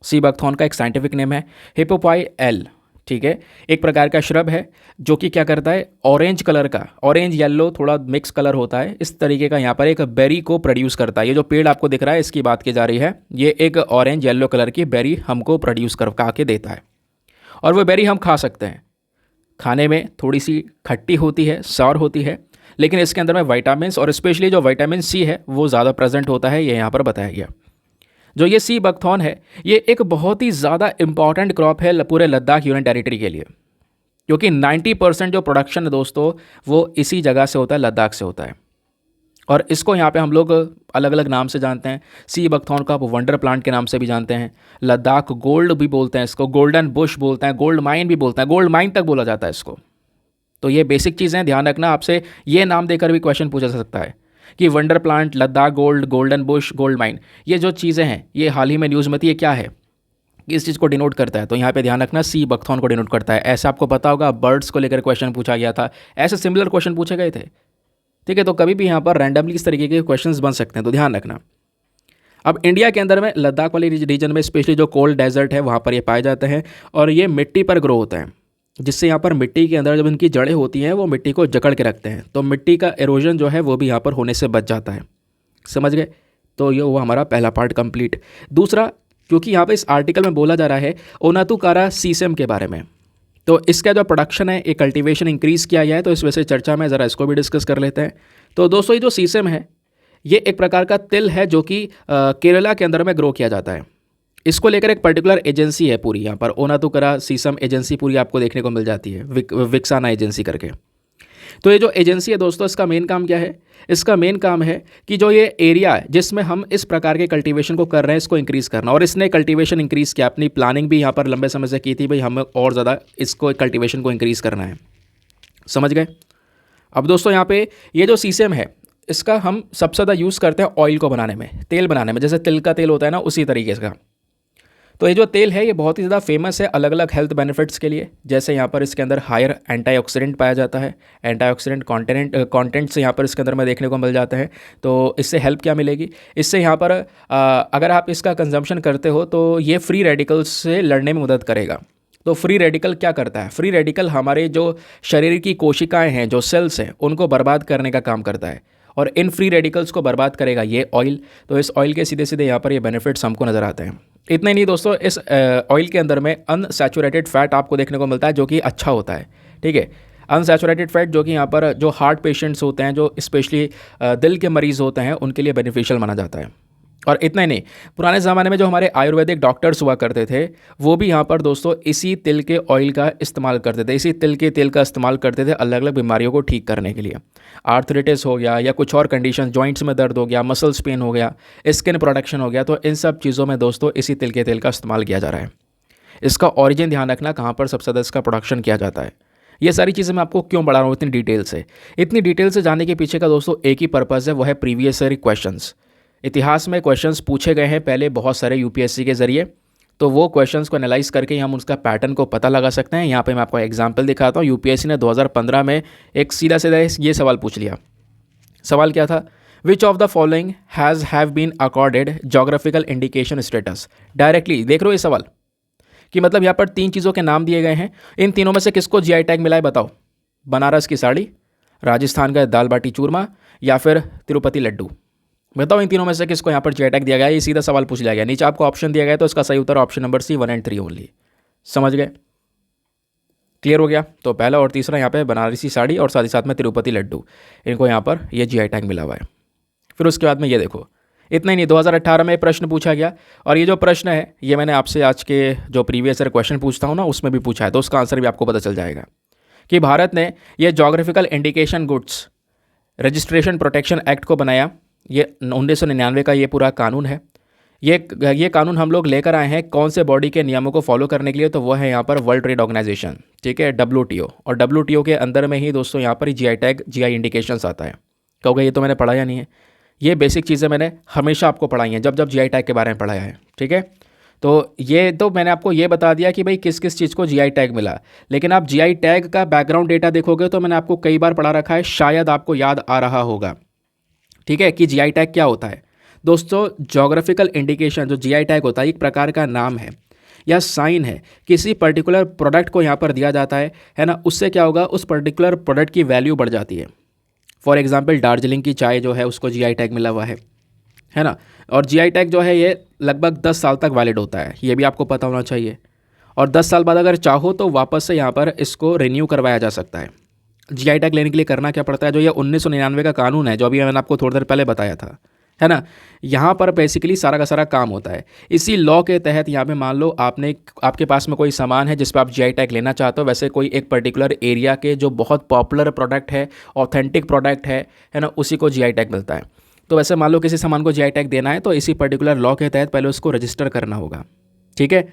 सी बकथॉर्न का एक साइंटिफिक नेम है हिप्पोपाई एल। ठीक है, एक प्रकार का श्रब है जो कि क्या करता है, ऑरेंज कलर का, ऑरेंज येलो थोड़ा मिक्स कलर होता है, इस तरीके का यहाँ पर एक बेरी को प्रोड्यूस करता है। ये जो पेड़ आपको दिख रहा है इसकी बात की जा रही है, ये एक ऑरेंज येलो कलर की बेरी हमको प्रोड्यूस करवा के देता है। और वो बेरी हम खा सकते हैं। खाने में थोड़ी सी खट्टी होती है, सॉर होती है, लेकिन इसके अंदर में विटामिन्स और स्पेशली जो विटामिन C है वो ज़्यादा प्रेजेंट होता है, ये यहाँ पर बताया गया। जो ये सी बकथॉर्न है ये एक बहुत ही ज़्यादा इंपॉर्टेंट क्रॉप है पूरे लद्दाख यूनियन टेरिटरी के लिए, क्योंकि 90% जो प्रोडक्शन है दोस्तों वो इसी जगह से होता है, लद्दाख से होता है। और इसको यहाँ पे हम लोग अलग अलग नाम से जानते हैं। सी बकथॉर्न को आप वंडर प्लांट के नाम से भी जानते हैं, लद्दाख गोल्ड भी बोलते हैं इसको, गोल्डन बुश बोलते हैं, गोल्ड माइन भी बोलते हैं, गोल्ड माइन तक बोला जाता है इसको। तो ये बेसिक चीज़ें ध्यान रखना, आपसे ये नाम देकर भी क्वेश्चन पूछा जा सकता है कि wonder plant, Ladakh gold, golden Bush, gold mine, ये जो चीज़ें हैं ये हाल ही में न्यूज़ में थी, ये क्या है? किस चीज़ को डिनोट करता है, तो यहाँ पे ध्यान रखना सी बकथॉर्न को डिनोट करता है। ऐसा आपको पता होगा बर्ड्स को लेकर क्वेश्चन पूछा गया था, ऐसे सिमिलर क्वेश्चन पूछे गए थे। ठीक है, तो कभी भी यहाँ पर रैंडमली इस तरीके के क्वेश्चंस बन सकते हैं, तो ध्यान रखना। अब इंडिया के अंदर में लद्दाख वाली रीजन में स्पेशली जो कोल्ड डेजर्ट है वहाँ पर ये पाए जाते हैं और ये मिट्टी पर ग्रो होता है, जिससे यहाँ पर मिट्टी के अंदर जब इनकी जड़ें होती हैं वो मिट्टी को जकड़ के रखते हैं, तो मिट्टी का एरोजन जो है वो भी यहाँ पर होने से बच जाता है। समझ गए? तो ये हुआ हमारा पहला पार्ट कंप्लीट। दूसरा, क्योंकि यहाँ पे इस आर्टिकल में बोला जा रहा है ओनातुकारा सीसम के बारे में, तो इसका जो प्रोडक्शन है एक कल्टीवेशन इंक्रीज़ किया गया है, तो इस वजह से चर्चा में ज़रा इसको भी डिस्कस कर लेते हैं। तो दोस्तों, ये जो सीसम है ये एक प्रकार का तिल है जो कि केरला के अंदर में ग्रो किया जाता है। इसको लेकर एक पर्टिकुलर एजेंसी है पूरी, यहाँ पर ओनातुकारा सीसम एजेंसी पूरी आपको देखने को मिल जाती है, विक्साना एजेंसी करके। तो ये जो एजेंसी है दोस्तों, इसका मेन काम क्या है? इसका मेन काम है कि जो ये एरिया है जिसमें हम इस प्रकार के कल्टीवेशन को कर रहे हैं इसको इंक्रीज़ करना, और इसने कल्टीवेशन इंक्रीज़ किया, अपनी प्लानिंग भी यहाँ पर लंबे समय से की थी, भाई हमें और ज़्यादा इसको कल्टीवेशन को इंक्रीज़ करना है। समझ गए? अब दोस्तों, यहाँ पे ये जो सीसम है इसका हम सबसे ज़्यादा यूज़ करते हैं ऑयल को बनाने में, तेल बनाने में, जैसे तिल का तेल होता है ना, उसी तरीके का। तो ये जो तेल है ये बहुत ही ज़्यादा फेमस है अलग अलग हेल्थ बेनिफिट्स के लिए, जैसे यहाँ पर इसके अंदर हायर एंटीऑक्सीडेंट पाया जाता है, एंटीऑक्सीडेंट कंटेंट्स यहाँ पर इसके अंदर में देखने को मिल जाते हैं। तो इससे हेल्प क्या मिलेगी? इससे यहाँ पर अगर आप इसका कंजम्पशन करते हो तो ये फ्री रेडिकल्स से लड़ने में मदद करेगा। तो फ्री रेडिकल क्या करता है? फ्री रेडिकल हमारे जो शरीर की कोशिकाएं हैं, जो सेल्स हैं, उनको बर्बाद करने का काम करता है, और इन फ्री रेडिकल्स को बर्बाद करेगा ये ऑयल। तो इस ऑयल के सीधे सीधे यहाँ पर ये बेनिफिट्स हमको नज़र आते हैं। इतना ही नहीं दोस्तों, इस ऑयल के अंदर में अनसैचुरेटेड फैट आपको देखने को मिलता है जो कि अच्छा होता है। ठीक है, अनसैचुरेटेड फैट जो कि यहाँ पर जो हार्ट पेशेंट्स होते हैं, जो स्पेशली दिल के मरीज़ होते हैं, उनके लिए बेनिफिशियल माना जाता है। और इतना ही नहीं, पुराने ज़माने में जो हमारे आयुर्वेदिक डॉक्टर्स हुआ करते थे वो भी यहाँ पर दोस्तों इसी तिल के ऑयल का इस्तेमाल करते थे, इसी तिल के तेल का इस्तेमाल करते थे अलग अलग बीमारियों को ठीक करने के लिए। आर्थराइटिस हो गया या कुछ और कंडीशन, जॉइंट्स में दर्द हो गया, मसल्स पेन हो गया, स्किन प्रोडक्शन हो गया, तो इन सब चीज़ों में दोस्तों इसी तिल के तेल का इस्तेमाल किया जा रहा है। इसका ऑरिजिन ध्यान रखना, कहाँ पर सबसे ज़्यादा इसका प्रोडक्शन किया जाता है। ये सारी चीज़ें मैं आपको क्यों बढ़ा रहा हूँ इतनी डिटेल से? इतनी डिटेल से जानने के पीछे का दोस्तों एक ही पर्पज़ है, वो है प्रीवियस ईयर क्वेश्चंस। इतिहास में क्वेश्चंस पूछे गए हैं पहले बहुत सारे यूपीएससी के ज़रिए, तो वो क्वेश्चंस को एनालाइज करके हम उसका पैटर्न को पता लगा सकते हैं। यहाँ पे मैं आपको एग्जांपल दिखाता हूँ। यूपीएससी ने 2015 में एक सीधा सीधा ये सवाल पूछ लिया। सवाल क्या था? Which of the following have been accorded geographical indication status. Directly देख रहे हो ये सवाल कि मतलब यहाँ पर 3 चीज़ों के नाम दिए गए हैं, इन तीनों में से किसको जीआई टैग मिला है बताओ? बनारस की साड़ी, राजस्थान का दाल बाटी चूरमा, या फिर तिरुपति लड्डू। बताओ इन तीनों में से किसको यहाँ पर जीआई टैग दिया गया है? ये सीधा सवाल पूछ लिया गया। नीचे आपको ऑप्शन दिया गया है, तो इसका सही उत्तर ऑप्शन नंबर सी 1 और 3 ओनली। समझ गए? क्लियर हो गया? तो पहला और तीसरा यहाँ पे बनारसी साड़ी और साथ ही साथ में तिरुपति लड्डू, इनको यहाँ पर ये जीआई टैग मिला हुआ है। फिर उसके बाद में ये देखो, इतना ही नहीं, 2018 में प्रश्न पूछा गया, और ये जो प्रश्न है ये मैंने आपसे आज के जो प्रीवियस ईयर क्वेश्चन पूछता हूँ ना उसमें भी पूछा है, तो उसका आंसर भी आपको पता चल जाएगा कि भारत ने ये geographical indication goods registration protection act को बनाया। ये 1999 का ये पूरा कानून है। ये कानून हम लोग लेकर आए हैं कौन से बॉडी के नियमों को फॉलो करने के लिए? तो वो है यहाँ पर वर्ल्ड ट्रेड ऑर्गेनाइजेशन, ठीक है, WTO। और WTO के अंदर में ही दोस्तों यहाँ पर जीआई टैग, जीआई इंडिकेशंस आता है। कहोगे ये तो मैंने पढ़ाया नहीं है। ये बेसिक चीज़ें मैंने हमेशा आपको पढ़ाई हैं जब जब जीआई टैग के बारे में पढ़ाया है, ठीक है। तो ये तो मैंने आपको ये बता दिया कि भाई किस किस चीज़ को जीआई टैग मिला, लेकिन आप जीआई टैग का बैकग्राउंड डेटा देखोगे तो मैंने आपको कई बार पढ़ा रखा है, शायद आपको याद आ रहा होगा, ठीक है, कि जीआई टैग क्या होता है। दोस्तों, जोग्राफिकल इंडिकेशन जो जीआई टैग होता है एक प्रकार का नाम है या साइन है, किसी पर्टिकुलर प्रोडक्ट को यहाँ पर दिया जाता है ना। उससे क्या होगा, उस पर्टिकुलर प्रोडक्ट की वैल्यू बढ़ जाती है। फॉर एग्जांपल दार्जिलिंग की चाय जो है उसको जीआई टैग मिला हुआ है ना। और जीआई टैग जो है ये लगभग 10 साल तक वैलिड होता है, ये भी आपको पता होना चाहिए। और 10 साल बाद अगर चाहो तो वापस से यहाँ पर इसको रिन्यू करवाया जा सकता है। जीआई टैग लेने के लिए करना क्या पड़ता है, जो ये 1999 का कानून है, जो अभी मैंने आपको थोड़ी देर पहले बताया था, है ना। यहाँ पर बेसिकली सारा का सारा काम होता है। इसी लॉ के तहत यहाँ पे मान लो आपके पास में कोई सामान है जिस पर आप जीआई टैग लेना चाहते हो, वैसे कोई एक पर्टिकुलर एरिया के जो बहुत पॉपुलर प्रोडक्ट है, ऑथेंटिक प्रोडक्ट है ना, उसी को जीआई टैग मिलता है। तो वैसे मान लो किसी सामान को जीआई टैग देना है तो इसी पर्टिकुलर लॉ के तहत पहले उसको रजिस्टर करना होगा, ठीक है।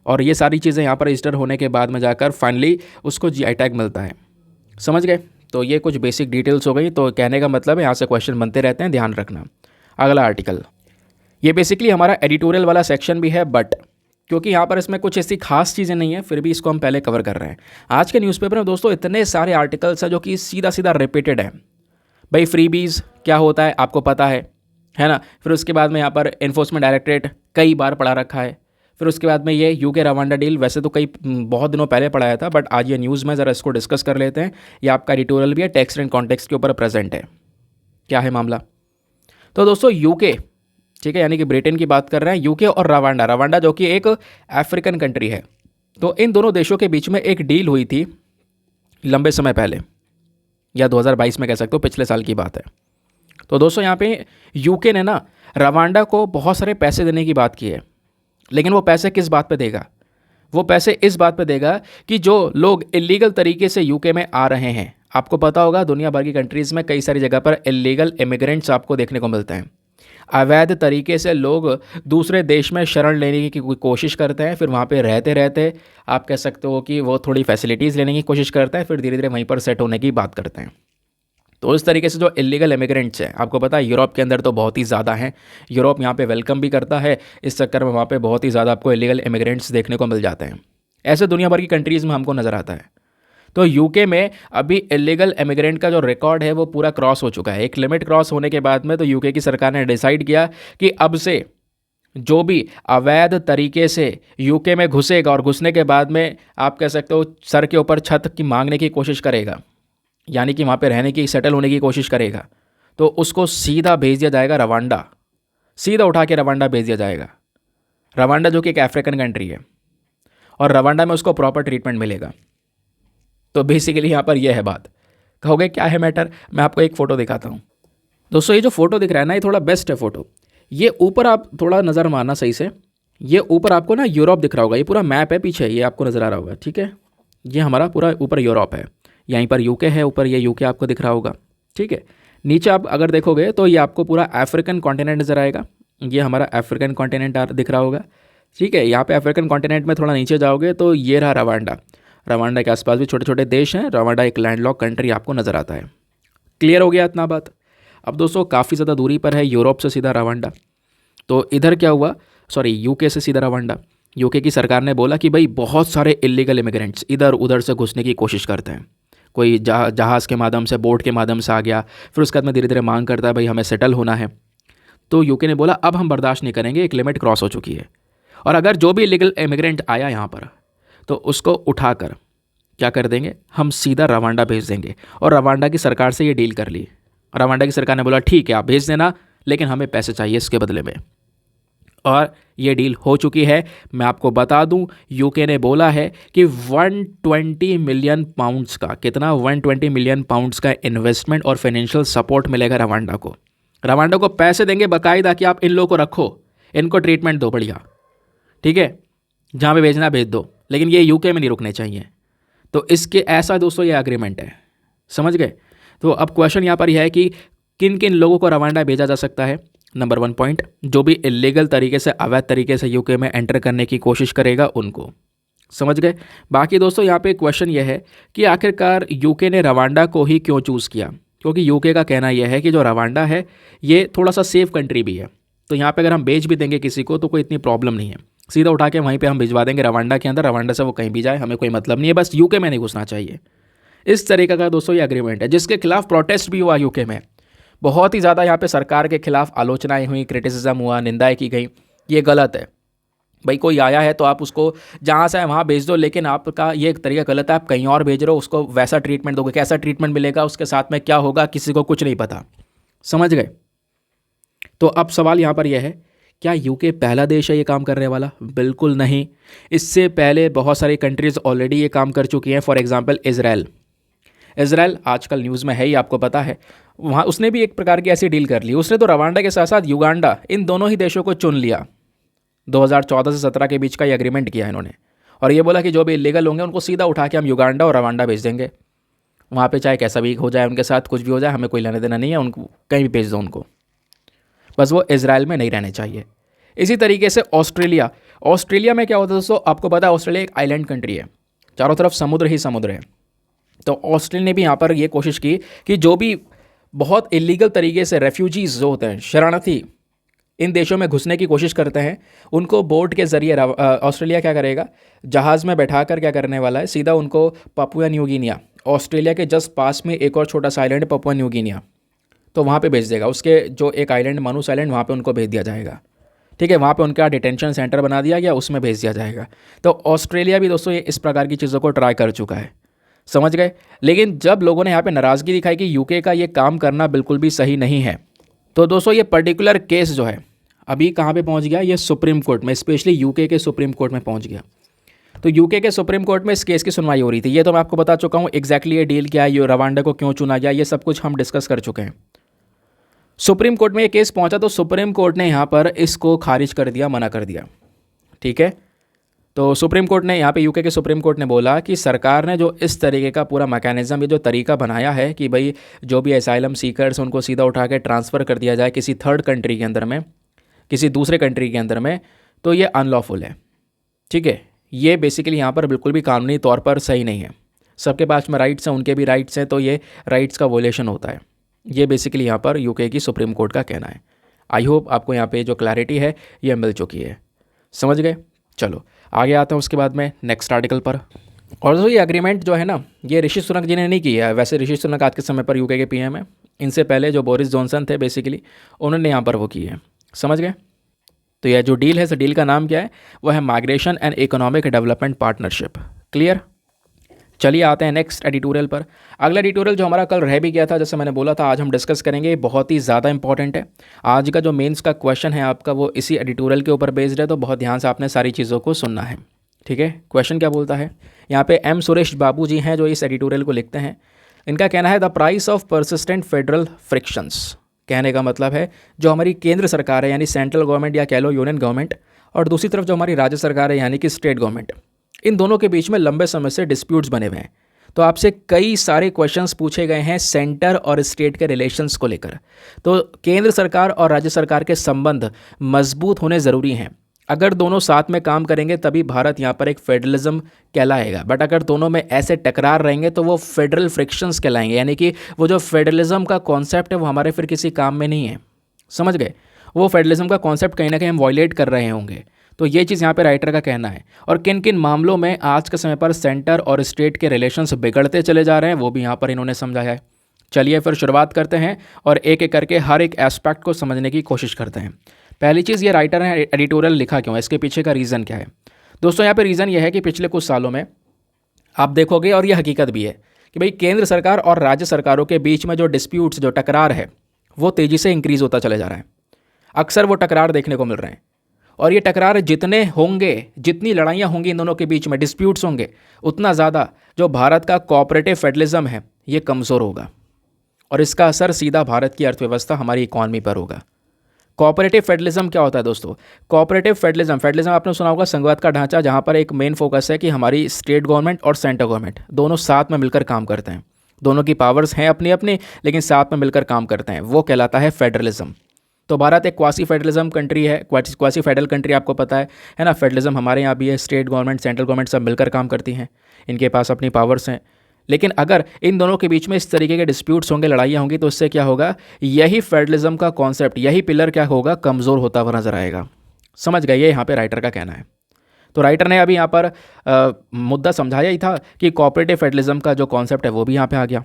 और ये सारी चीज़ें यहाँ पर रजिस्टर होने के बाद में जाकर फाइनली उसको जीआई टैग मिलता है। समझ गए? तो ये कुछ बेसिक डिटेल्स हो गई। तो कहने का मतलब है यहाँ से क्वेश्चन बनते रहते हैं, ध्यान रखना। अगला आर्टिकल, ये बेसिकली हमारा एडिटोरियल वाला सेक्शन भी है, बट क्योंकि यहाँ पर इसमें कुछ ऐसी खास चीज़ें नहीं है, फिर भी इसको हम पहले कवर कर रहे हैं। आज के न्यूज़पेपर में दोस्तों इतने सारे आर्टिकल्स हैं जो कि सीधा सीधा रिपीटेड है। भाई फ्रीबीज क्या होता है आपको पता है ना। फिर उसके बाद में यहाँ पर एनफोर्समेंट डायरेक्टरेट कई बार पढ़ा रखा है। फिर उसके बाद में ये यूके रवांडा डील वैसे तो कई बहुत दिनों पहले पढ़ाया था, बट आज ये न्यूज़ में ज़रा इसको डिस्कस कर लेते हैं। ये आपका एडिटोरियल भी है, टेक्स्ट एंड कॉन्टेक्स्ट के ऊपर प्रेजेंट है। क्या है मामला? तो दोस्तों यूके, ठीक है, यानी कि ब्रिटेन की बात कर रहे हैं, यूके और रवांडा, रवांडा जो कि एक अफ्रीकन कंट्री है। तो इन दोनों देशों के बीच में एक डील हुई थी लंबे समय पहले, या 2022 में कह सकते हो, पिछले साल की बात है। तो दोस्तों यहाँ पे यूके ने ना रवांडा को बहुत सारे पैसे देने की बात की है, लेकिन वो पैसे किस बात पे देगा? वो पैसे इस बात पे देगा कि जो लोग इलीगल तरीके से यूके में आ रहे हैं, आपको पता होगा दुनिया भर की कंट्रीज़ में कई सारी जगह पर इलीगल इमिग्रेंट्स आपको देखने को मिलते हैं। अवैध तरीके से लोग दूसरे देश में शरण लेने की कोशिश करते हैं, फिर वहाँ पे रहते रहते आप कह सकते हो कि वो थोड़ी फैसिलिटीज़ लेने की कोशिश करते हैं, फिर धीरे धीरे वहीं पर सेट होने की बात करते हैं। तो इस तरीके से जो इलीगल इमिग्रेंट्स हैं, आपको पता है यूरोप के अंदर तो बहुत ही ज़्यादा हैं। यूरोप यहाँ पे वेलकम भी करता है, इस चक्कर में वहाँ पे बहुत ही ज़्यादा आपको इलीगल इमिग्रेंट्स देखने को मिल जाते हैं। ऐसे दुनिया भर की कंट्रीज़ में हमको नज़र आता है। तो यूके में अभी इलीगल इमिग्रेंट का जो रिकॉर्ड है वो पूरा क्रॉस हो चुका है। एक लिमिट क्रॉस होने के बाद में तो यूके की सरकार ने डिसाइड किया कि अब से जो भी अवैध तरीके से यूके में घुसेगा और घुसने के बाद में आप कह सकते हो सर के ऊपर छत की मांगने की कोशिश करेगा, यानी कि वहाँ पे रहने की, सेटल होने की कोशिश करेगा, तो उसको सीधा भेज दिया जाएगा रवांडा। सीधा उठा के रवांडा भेज दिया जाएगा। रवांडा जो कि एक अफ्रीकन कंट्री है, और रवांडा में उसको प्रॉपर ट्रीटमेंट मिलेगा। तो बेसिकली यहाँ पर यह है बात। कहोगे क्या है मैटर? मैं आपको एक फ़ोटो दिखाता हूँ। दोस्तों ये जो फोटो दिख रहा है ना, ये थोड़ा बेस्ट है फोटो। ये ऊपर आप थोड़ा नज़र मारना सही से, ये ऊपर आपको ना यूरोप दिख रहा होगा, ये पूरा मैप है पीछे, ये आपको नज़र आ रहा होगा, ठीक है। ये हमारा पूरा ऊपर यूरोप है, यहीं पर यूके है, ऊपर ये यूके आपको दिख रहा होगा, ठीक है। नीचे आप अगर देखोगे तो ये आपको पूरा अफ्रीकन कॉन्टिनेंट नज़र आएगा, ये हमारा अफ्रीकन कॉन्टिनेंट दिख रहा होगा, ठीक है। यहाँ पे अफ्रीकन कॉन्टिनेंट में थोड़ा नीचे जाओगे तो ये रहा रवांडा। रवांडा के आसपास भी छोटे छोटे देश हैं। रवांडा एक लैंडलॉक कंट्री आपको नज़र आता है। क्लियर हो गया इतना बात? अब दोस्तों काफ़ी ज़्यादा दूरी पर है यूरोप से सीधा रवांडा। तो इधर क्या हुआ, सॉरी यूके से सीधा रवांडा। यूके की सरकार ने बोला कि भाई बहुत सारे इलीगल इमिग्रेंट्स इधर उधर से घुसने की कोशिश करते हैं। कोई जहाज़ के माध्यम से, बोट के माध्यम से आ गया, फिर उसके बाद में धीरे धीरे मांग करता है भाई हमें सेटल होना है। तो यूके ने बोला अब हम बर्दाश्त नहीं करेंगे, एक लिमिट क्रॉस हो चुकी है। और अगर जो भी इलीगल इमिग्रेंट आया यहाँ पर तो उसको उठाकर क्या कर देंगे, हम सीधा रवांडा भेज देंगे। और रवांडा की सरकार से ये डील कर ली। रवांडा की सरकार ने बोला ठीक है आप भेज देना, लेकिन हमें पैसे चाहिए इसके बदले में। और ये डील हो चुकी है। मैं आपको बता दूं, यूके ने बोला है कि 120 मिलियन पाउंड्स का, कितना, 120 मिलियन पाउंड्स का इन्वेस्टमेंट और फाइनेंशियल सपोर्ट मिलेगा रवांडा को। रवांडा को पैसे देंगे बाकायदा कि आप इन लोगों को रखो, इनको ट्रीटमेंट दो बढ़िया, ठीक है, जहाँ पे भेजना भेज दो, लेकिन ये यूके में नहीं रुकने चाहिए। तो इसके ऐसा दोस्तों ये एग्रीमेंट है, समझ गए। तो अब क्वेश्चन यहाँ पर यह है कि किन किन लोगों को रवांडा भेजा जा सकता है। नंबर 1 पॉइंट, जो भी इलीगल तरीके से, अवैध तरीके से यूके में एंटर करने की कोशिश करेगा उनको, समझ गए। बाकी दोस्तों यहाँ पे क्वेश्चन यह है कि आखिरकार यूके ने रवांडा को ही क्यों चूज़ किया, क्योंकि यूके का कहना यह है कि जो रवांडा है ये थोड़ा सा सेफ कंट्री भी है। तो यहाँ पे अगर हम भेज भी देंगे किसी को तो कोई इतनी प्रॉब्लम नहीं है, सीधा उठा के वहीं पे हम भिजवा देंगे रवांडा के अंदर। रवांडा से वो कहीं भी जाए, हमें कोई मतलब नहीं है, बस यूके में नहीं घुसना चाहिए। इस तरीके का दोस्तों ये एग्रीमेंट है, जिसके खिलाफ प्रोटेस्ट भी हुआ यूके में। बहुत ही ज़्यादा यहाँ पे सरकार के खिलाफ आलोचनाएं हुई, क्रिटिसिज्म हुआ, निंदाएं की गई। ये गलत है भाई, कोई आया है तो आप उसको जहाँ से है वहाँ भेज दो, लेकिन आपका ये एक तरीका गलत है। आप कहीं और भेज रहे हो, उसको वैसा ट्रीटमेंट दोगे, कैसा ट्रीटमेंट मिलेगा, उसके साथ में क्या होगा, किसी को कुछ नहीं पता, समझ गए। तो अब सवाल यहाँ पर यह है, क्या यूके पहला देश है ये काम करने वाला? बिल्कुल नहीं। इससे पहले बहुत सारी कंट्रीज़ ऑलरेडी ये काम कर चुकी हैं। फॉर एग्जांपल इज़राइल आजकल न्यूज़ में है ही, आपको पता है। वहाँ उसने भी एक प्रकार की ऐसी डील कर ली। उसने तो रवांडा के साथ साथ युगांडा, इन दोनों ही देशों को चुन लिया। 2014 से 17 के बीच का ये एग्रीमेंट किया इन्होंने, और ये बोला कि जो भी इलीगल होंगे उनको सीधा उठा के हम युगांडा और रवांडा भेज देंगे। वहाँ पे चाहे कैसा भी हो जाए, उनके साथ कुछ भी हो जाए, हमें कोई लेना देना नहीं है, उनको कहीं भी भेज दो उनको, बस वो इजराइल में नहीं रहने चाहिए। इसी तरीके से ऑस्ट्रेलिया में क्या होता है दोस्तों, आपको पता है ऑस्ट्रेलिया एक आइलैंड कंट्री है, चारों तरफ समुद्र ही समुद्र है। तो ऑस्ट्रेलिया ने भी यहाँ पर ये कोशिश की कि जो भी बहुत इलीगल तरीके से रेफ्यूजीज़ जो होते हैं, शरणार्थी, इन देशों में घुसने की कोशिश करते हैं, उनको बोट के ज़रिए ऑस्ट्रेलिया क्या करेगा, जहाज़ में बैठाकर क्या करने वाला है, सीधा उनको पापुआ न्यू गिनिया, ऑस्ट्रेलिया के जस्ट पास में एक और छोटा सा आइलैंड पापुआ न्यू गिनिया, तो वहाँ पे भेज देगा। उसके जो एक आइलैंड मानूस आइलैंड, वहाँ पे उनको भेज दिया जाएगा। ठीक है, वहाँ पे उनका डिटेंशन सेंटर बना दिया गया, उसमें भेज दिया जाएगा। तो ऑस्ट्रेलिया भी दोस्तों ये इस प्रकार की चीज़ों को ट्राई कर चुका है, समझ गए। लेकिन जब लोगों ने यहाँ पे नाराज़गी दिखाई कि यूके का ये काम करना बिल्कुल भी सही नहीं है, तो दोस्तों ये पर्टिकुलर केस जो है अभी कहाँ पे पहुँच गया, ये सुप्रीम कोर्ट में, स्पेशली यूके के सुप्रीम कोर्ट में पहुँच गया। तो यूके के सुप्रीम कोर्ट में इस केस की सुनवाई हो रही थी। ये तो मैं आपको बता चुका हूँ एग्जैक्टली ये डील क्या है, ये रवांडा को क्यों चुना गया, ये सब कुछ हम डिस्कस कर चुके हैं। सुप्रीम कोर्ट में ये केस पहुंचा तो सुप्रीम कोर्ट ने यहाँ पर इसको खारिज कर दिया, मना कर दिया। ठीक है, तो सुप्रीम कोर्ट ने यहाँ पे यूके के सुप्रीम कोर्ट ने बोला कि सरकार ने जो इस तरीके का पूरा मैकेनिज्म, ये जो तरीका बनाया है कि भाई जो भी असाइलम सीकर्स उनको सीधा उठा के ट्रांसफ़र कर दिया जाए किसी थर्ड कंट्री के अंदर में, किसी दूसरे कंट्री के अंदर में, तो ये अनलॉफुल है। ठीक है, ये बेसिकली यहाँ पर बिल्कुल भी कानूनी तौर पर सही नहीं है। सबके पास में राइट्स हैं, उनके भी राइट्स हैं, तो ये राइट्स का वोलेशन होता है। ये बेसिकली यहाँ पर यूके की सुप्रीम कोर्ट का कहना है। आई होप आपको यहाँ पे जो क्लैरिटी है ये मिल चुकी है, समझ गए। चलो आगे आते हैं उसके बाद में नेक्स्ट आर्टिकल पर। और दोस्तों ये एग्रीमेंट जो है ना, ये ऋषि सुनक जी ने नहीं किया है। वैसे ऋषि सुनक आज के समय पर यूके के पीएम है, इनसे पहले जो बोरिस जॉनसन थे बेसिकली उन्होंने यहाँ पर वो की है, समझ गए। तो यह जो डील है, इस डील का नाम क्या है, वो है migration and economic development partnership. Clear. चलिए आते हैं नेक्स्ट एडिटोरियल पर। अगला एडिटोरियल जो हमारा कल रह भी गया था, जैसे मैंने बोला था आज हम डिस्कस करेंगे, बहुत ही ज़्यादा इंपॉर्टेंट है। आज का जो मेंस का क्वेश्चन है आपका वो इसी एडिटोरियल के ऊपर बेस्ड है, तो बहुत ध्यान से आपने सारी चीज़ों को सुनना है। ठीक है, क्वेश्चन क्या बोलता है, यहाँ पे एम सुरेश बाबू जी हैं जो इस एडिटोरियल को लिखते हैं। इनका कहना है the price of persistent federal frictions. कहने का मतलब है जो हमारी केंद्र सरकार है यानी सेंट्रल गवर्नमेंट या कह लो यूनियन गवर्नमेंट, और दूसरी तरफ जो हमारी राज्य सरकार है यानी कि स्टेट गवर्नमेंट, इन दोनों के बीच में लंबे समय से डिस्प्यूट्स बने हुए हैं। तो आपसे कई सारे क्वेश्चंस पूछे गए हैं सेंटर और स्टेट के रिलेशंस को लेकर। तो केंद्र सरकार और राज्य सरकार के संबंध मजबूत होने ज़रूरी हैं। अगर दोनों साथ में काम करेंगे तभी भारत यहाँ पर एक फेडरलिज्म कहलाएगा। बट अगर दोनों में ऐसे टकरार रहेंगे तो वो फेडरल फ्रिक्शंस कहलाएंगे, यानी कि वो जो फेडरलिज्म का कॉन्सेप्ट है वो हमारे फिर किसी काम में नहीं है, समझ गए। वो फेडरलिज्म का कॉन्सेप्ट कहीं ना कहीं हम वॉयलेट कर रहे होंगे। तो ये चीज़ यहाँ पे राइटर का कहना है। और किन किन मामलों में आज के समय पर सेंटर और स्टेट के रिलेशंस बिगड़ते चले जा रहे हैं वो भी यहाँ पर इन्होंने समझाया है। चलिए फिर शुरुआत करते हैं और एक एक करके हर एक एस्पेक्ट को समझने की कोशिश करते हैं। पहली चीज़, ये राइटर ने एडिटोरियल लिखा क्यों है, इसके पीछे का रीज़न क्या है। दोस्तों यहाँ पे रीज़न ये है कि पिछले कुछ सालों में आप देखोगे, और ये हकीकत भी है, कि भाई केंद्र सरकार और राज्य सरकारों के बीच में जो डिस्प्यूट्स, जो टकरार है, वो तेज़ी से इंक्रीज़ होता चले जा रहा है। अक्सर वो टकरार देखने को मिल रहे हैं, और ये टकरार जितने होंगे, जितनी लड़ाइयाँ होंगी इन दोनों के बीच में, डिस्प्यूट्स होंगे, उतना ज़्यादा जो भारत का कोऑपरेटिव फेडरलिज्म है ये कमज़ोर होगा, और इसका असर सीधा भारत की अर्थव्यवस्था, हमारी इकॉनमी पर होगा। कोऑपरेटिव फेडरलिज्म क्या होता है दोस्तों? कोऑपरेटिव फेडरलिज्म आपने सुना होगा, संघवाद का ढांचा, जहाँ पर एक मेन फोकस है कि हमारी स्टेट गवर्नमेंट और सेंट्रल गवर्नमेंट दोनों साथ में मिलकर काम करते हैं। दोनों की पावर्स हैं अपनी अपनी, लेकिन साथ में मिलकर काम करते हैं, वो कहलाता है फेडरलिज्म। तो भारत एक क्वासी फेडरलिज्म कंट्री है, क्वासी फेडरल कंट्री, आपको पता है ना। फेडरलिज्म हमारे यहाँ भी है, स्टेट गवर्नमेंट, सेंट्रल गवर्नमेंट सब मिलकर काम करती हैं, इनके पास अपनी पावर्स हैं। लेकिन अगर इन दोनों के बीच में इस तरीके के डिस्प्यूट्स होंगे, लड़ाइयाँ होंगी, तो इससे क्या होगा, यही फेडरलिज्म का कॉन्सेप्ट, यही पिलर क्या होगा, कमज़ोर होता हुआ नजर आएगा। समझ गए, ये यहाँ पे राइटर का कहना है। तो राइटर ने अभी यहाँ पर मुद्दा समझाया ही था कि कोऑपरेटिव फेडरलिज्म का जो कॉन्सेप्ट है वो भी यहाँ पे आ गया।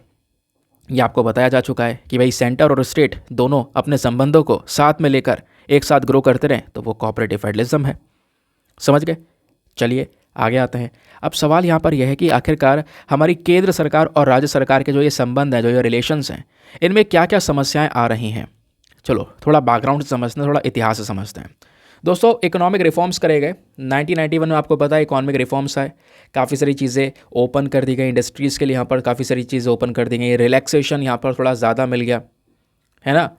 ये आपको बताया जा चुका है कि भाई सेंटर और स्टेट दोनों अपने संबंधों को साथ में लेकर एक साथ ग्रो करते रहें, तो वो कोऑपरेटिव फेडरलिज्म है, समझ गए। चलिए आगे आते हैं। अब सवाल यहाँ पर यह है कि आखिरकार हमारी केंद्र सरकार और राज्य सरकार के जो ये संबंध हैं, जो ये रिलेशंस हैं, इनमें क्या क्या समस्याएं आ रही हैं। चलो थोड़ा बैकग्राउंड से समझते हैं, थोड़ा इतिहास से समझते हैं। दोस्तों इकोनॉमिक रिफॉर्म्स करे गए 1991 में, आपको पता है इकोनॉमिक रिफॉर्म्स आए, काफ़ी सारी चीज़ें ओपन कर दी गई इंडस्ट्रीज़ के लिए, यहाँ पर काफ़ी सारी चीज़ें ओपन कर दी गई, रिलैक्सेशन यहाँ पर थोड़ा ज़्यादा मिल गया, है ना।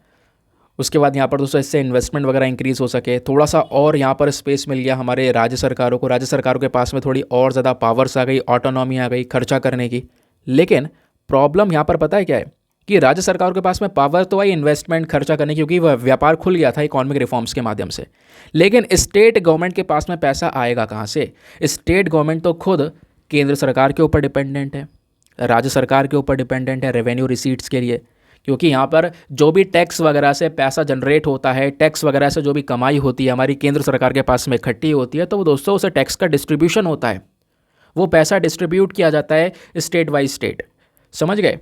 उसके बाद यहाँ पर दोस्तों इससे इन्वेस्टमेंट वगैरह इंक्रीज़ हो सके, थोड़ा सा और यहाँ पर स्पेस मिल गया हमारे राज्य सरकारों को, राज्य सरकारों के पास में थोड़ी और ज़्यादा पावर्स आ गई, ऑटोनॉमी आ गई खर्चा करने की। लेकिन प्रॉब्लम यहाँ पर पता है क्या है, कि राज्य सरकारों के पास में पावर तो आई इन्वेस्टमेंट खर्चा करने की, क्योंकि वह व्यापार खुल गया था इकोनॉमिक रिफॉर्म्स के माध्यम से। लेकिन स्टेट गवर्नमेंट के पास में पैसा आएगा कहाँ से? स्टेट गवर्नमेंट तो खुद केंद्र सरकार के ऊपर डिपेंडेंट है, राज्य सरकार के ऊपर डिपेंडेंट है रेवेन्यू रिसीट्स के लिए, क्योंकि यहाँ पर जो भी टैक्स वगैरह से पैसा जनरेट होता है, टैक्स वगैरह से जो भी कमाई होती है हमारी केंद्र सरकार के पास में इकट्ठी होती है, तो वो दोस्तों उसे टैक्स का डिस्ट्रीब्यूशन होता है, वो पैसा डिस्ट्रीब्यूट किया जाता है स्टेट बाय स्टेट। समझ गए?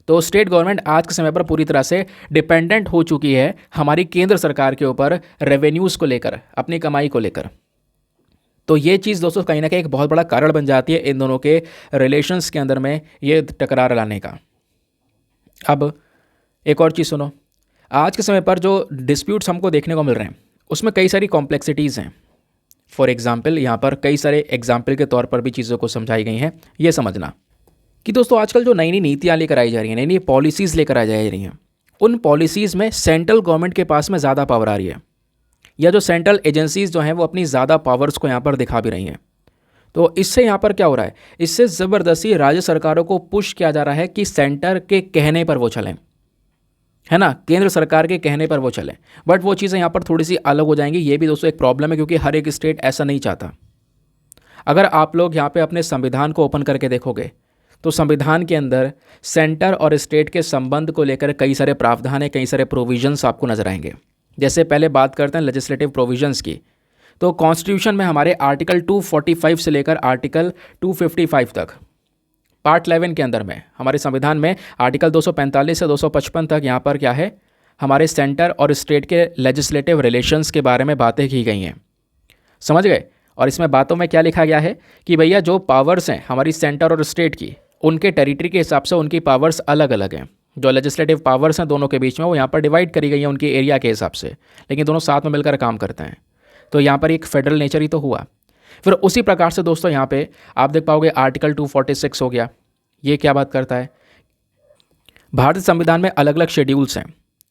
तो स्टेट गवर्नमेंट आज के समय पर पूरी तरह से डिपेंडेंट हो चुकी है हमारी केंद्र सरकार के ऊपर रेवेन्यूज़ को लेकर, अपनी कमाई को लेकर। तो ये चीज़ दोस्तों कहीं ना कहीं एक बहुत बड़ा कारण बन जाती है इन दोनों के रिलेशंस के अंदर में ये टकरार लाने का। अब एक और चीज़ सुनो, आज के समय पर जो डिस्प्यूट्स हमको देखने को मिल रहे हैं उसमें कई सारी कॉम्प्लेक्सिटीज़ हैं। फॉर एग्जाम्पल यहाँ पर कई सारे एग्जाम्पल के तौर पर भी चीज़ों को समझाई गई हैं। ये समझना कि दोस्तों आजकल जो नई नई नीतियाँ लेकर आई जा रही हैं, नई नई पॉलिसीज़ लेकर आई जा रही हैं, उन पॉलिसीज़ में सेंट्रल गवर्नमेंट के पास में ज़्यादा पावर आ रही है, या जो सेंट्रल एजेंसीज़ जो हैं वो अपनी ज़्यादा पावर्स को यहाँ पर दिखा भी रही हैं। तो इससे यहाँ पर क्या हो रहा है, इससे ज़बरदस्ती राज्य सरकारों को पुश किया जा रहा है कि सेंटर के कहने पर वो चलें, है ना, केंद्र सरकार के कहने पर वो चलें। बट वो चीज़ें यहाँ पर थोड़ी सी अलग हो जाएंगी। ये भी दोस्तों एक प्रॉब्लम है, क्योंकि हर एक स्टेट ऐसा नहीं चाहता। अगर आप लोग यहाँ पे अपने संविधान को ओपन करके देखोगे तो संविधान के अंदर सेंटर और स्टेट के संबंध को लेकर कई सारे प्रावधान है, कई सारे प्रोविजंस आपको नजर आएंगे। जैसे पहले बात करते हैं लेजिस्लेटिव प्रोविजंस की, तो कॉन्स्टिट्यूशन में हमारे आर्टिकल 245 से लेकर आर्टिकल 255 तक, पार्ट 11 के अंदर में हमारे संविधान में आर्टिकल 245 से 255 तक यहाँ पर क्या है, हमारे सेंटर और स्टेट के लेजिस्लेटिव रिलेशंस के बारे में बातें की गई हैं। समझ गए? और इसमें बातों में क्या लिखा गया है कि भैया जो पावर्स हैं हमारी सेंटर और स्टेट की, उनके टेरिटरी के हिसाब से उनकी पावर्स अलग अलग हैं। जो लेजिस्लेटिव पावर्स हैं दोनों के बीच में वो यहाँ पर डिवाइड करी गई है उनके एरिया के हिसाब से, लेकिन दोनों साथ में मिलकर काम करते हैं। तो यहाँ पर एक फेडरल नेचर ही तो हुआ। फिर उसी प्रकार से दोस्तों यहाँ पे आप देख पाओगे आर्टिकल 246 हो गया। ये क्या बात करता है, भारतीय संविधान में अलग अलग शेड्यूल्स हैं।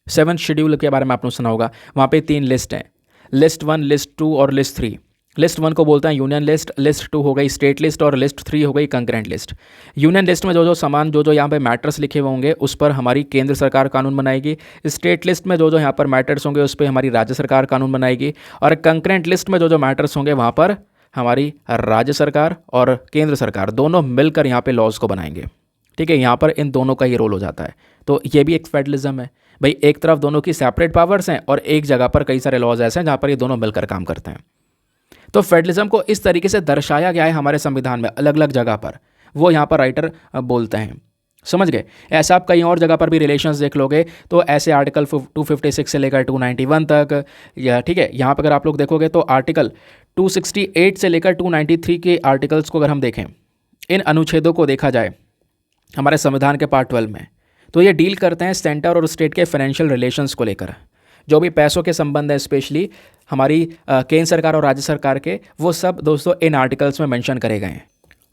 7th शेड्यूल के बारे में आपने सुना होगा। वहाँ पे 3 लिस्ट हैं, लिस्ट 1, लिस्ट 2 और लिस्ट 3। लिस्ट 1 को बोलते हैं यूनियन लिस्ट, लिस्ट 2 हो गई स्टेट लिस्ट और लिस्ट 3 हो गई कंकरेंट लिस्ट। यूनियन लिस्ट में जो जो सामान जो यहाँ पे मैटर्स लिखे हुए होंगे उस पर हमारी केंद्र सरकार कानून बनाएगी। स्टेट लिस्ट में जो यहाँ पर मैटर्स होंगे उस पर हमारी राज्य सरकार कानून बनाएगी। और कंकरेंट लिस्ट में जो मैटर्स होंगे वहाँ पर हमारी राज्य सरकार और केंद्र सरकार दोनों मिलकर यहाँ पे लॉज को बनाएंगे। ठीक है, यहाँ पर इन दोनों का ही रोल हो जाता है। तो ये भी एक फेडरलिज्म है भाई, एक तरफ दोनों की सेपरेट पावर्स हैं और एक जगह पर कई सारे लॉज ऐसे हैं जहाँ पर ये दोनों मिलकर काम करते हैं। तो फेडरलिज्म को इस तरीके से दर्शाया गया है हमारे संविधान में अलग अलग जगह पर, वो यहाँ पर राइटर बोलते हैं। समझ गए? ऐसा आप कई और जगह पर भी रिलेशंस देख लोगे तो ऐसे आर्टिकल 256 से लेकर 291 तक, या ठीक है यहाँ पर अगर आप लोग देखोगे तो आर्टिकल 268 से लेकर 293 के आर्टिकल्स को अगर हम देखें, इन अनुच्छेदों को देखा जाए हमारे संविधान के पार्ट 12 में, तो ये डील करते हैं सेंटर और स्टेट के फाइनेंशियल रिलेशंस को लेकर। जो भी पैसों के संबंध है स्पेशली हमारी केंद्र सरकार और राज्य सरकार के, वो सब दोस्तों इन आर्टिकल्स में मेंशन करे गए हैं।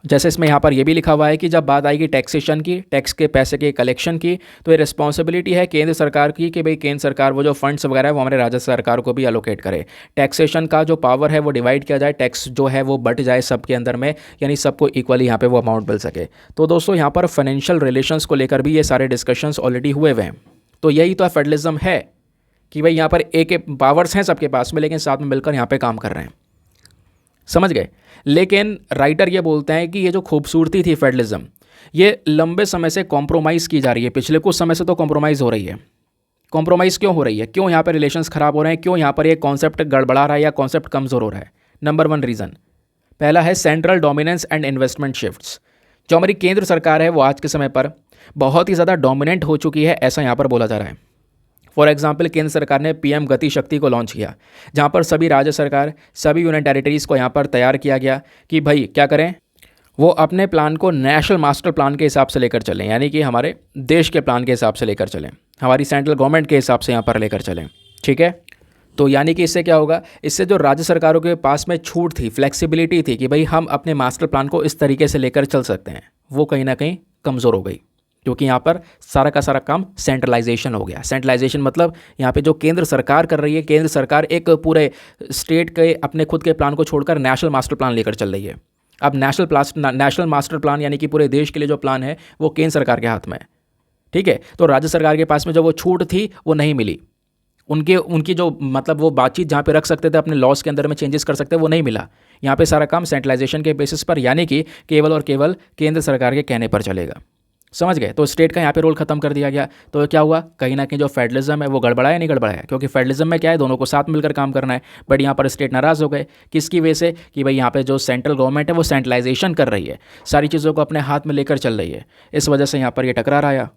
जैसे इसमें यहाँ पर ये भी लिखा हुआ है कि जब बात आएगी टैक्सेशन की, टैक्स के पैसे के कलेक्शन की, तो ये रिस्पॉन्सिबिलिटी है केंद्र सरकार की कि भाई केंद्र सरकार वो जो फंड्स वगैरह है वो हमारे राज्य सरकार को भी अलोकेट करे। टैक्सेशन का जो पावर है वो डिवाइड किया जाए, टैक्स जो है वो बट जाए सबके अंदर में, यानी सबको इक्वली यहाँ पे वो अमाउंट मिल सके। तो दोस्तों यहाँ पर फाइनेंशियल रिलेशंस को लेकर भी ये सारे डिस्कशंस ऑलरेडी हुए हुए हैं। तो यही तो फेडरलिज्म है कि भाई यहाँ पर एक पावर्स हैं सबके पास में, लेकिन साथ में मिलकर यहाँ पे काम कर रहे हैं। समझ गए? लेकिन राइटर ये बोलते हैं कि ये जो खूबसूरती थी फेडरलिज्म, ये लंबे समय से कॉम्प्रोमाइज़ की जा रही है। पिछले कुछ समय से तो कॉम्प्रोमाइज़ हो रही है। कॉम्प्रोमाइज़ क्यों हो रही है, क्यों यहाँ पर रिलेशंस ख़राब हो रहे हैं, क्यों यहाँ पर ये कॉन्सेप्ट गड़बड़ा रहा है या कॉन्सेप्ट कमज़ोर हो रहा है? नंबर 1 रीज़न, पहला है central dominance and investment shifts. जो हमारी केंद्र सरकार है वो आज के समय पर बहुत ही ज़्यादा डोमिनेंट हो चुकी है, ऐसा यहाँ पर बोला जा रहा है। फॉर एग्जाम्पल केंद्र सरकार ने PM गति शक्ति को लॉन्च किया, जहाँ पर सभी राज्य सरकार, सभी यूनियन टेरिटरीज़ को यहाँ पर तैयार किया गया कि भाई क्या करें, वो अपने प्लान को नेशनल मास्टर प्लान के हिसाब से लेकर चलें, यानी कि हमारे देश के प्लान के हिसाब से लेकर चलें, हमारी सेंट्रल गवर्नमेंट के हिसाब से यहाँ पर लेकर चलें। ठीक है, तो यानी कि इससे क्या होगा, इससे जो राज्य सरकारों के पास में छूट थी, फ्लेक्सिबिलिटी थी कि भाई हम अपने मास्टर प्लान को इस तरीके से लेकर चल सकते हैं, वो कहीं ना कहीं कमज़ोर हो गई, क्योंकि यहाँ पर सारा का सारा काम सेंट्रलाइजेशन हो गया। सेंट्रलाइजेशन मतलब यहाँ पे जो केंद्र सरकार कर रही है, केंद्र सरकार एक पूरे स्टेट के अपने खुद के प्लान को छोड़कर नेशनल मास्टर प्लान लेकर चल रही है। अब नेशनल मास्टर प्लान यानी कि पूरे देश के लिए जो प्लान है वो केंद्र सरकार के हाथ में है। ठीक है, तो राज्य सरकार के पास में जो वो छूट थी वो नहीं मिली, उनकी जो मतलब वो बातचीत जहाँ पे रख सकते थे, अपने लॉस के अंदर में चेंजेस कर सकते, वो नहीं मिला। यहाँ पे सारा काम सेंट्रलाइजेशन के बेसिस पर, यानी कि केवल और केवल केंद्र सरकार के कहने पर चलेगा। समझ गए। तो स्टेट का यहाँ पे रोल खत्म कर दिया गया। तो क्या हुआ, कहीं ना कहीं जो फेडरलिज्म है वो गड़बड़ाया नहीं गड़बड़ाया, क्योंकि फेडरलिज्म में क्या है, दोनों को साथ मिलकर काम करना है। बट यहाँ पर स्टेट नाराज़ हो गए, किसकी वजह से, कि भाई यहाँ पे जो सेंट्रल गवर्नमेंट है वो सेंट्रलाइजेशन कर रही है, सारी चीज़ों को अपने हाथ में लेकर चल रही है। इस वजह से यहाँ पर ये टकरार आया,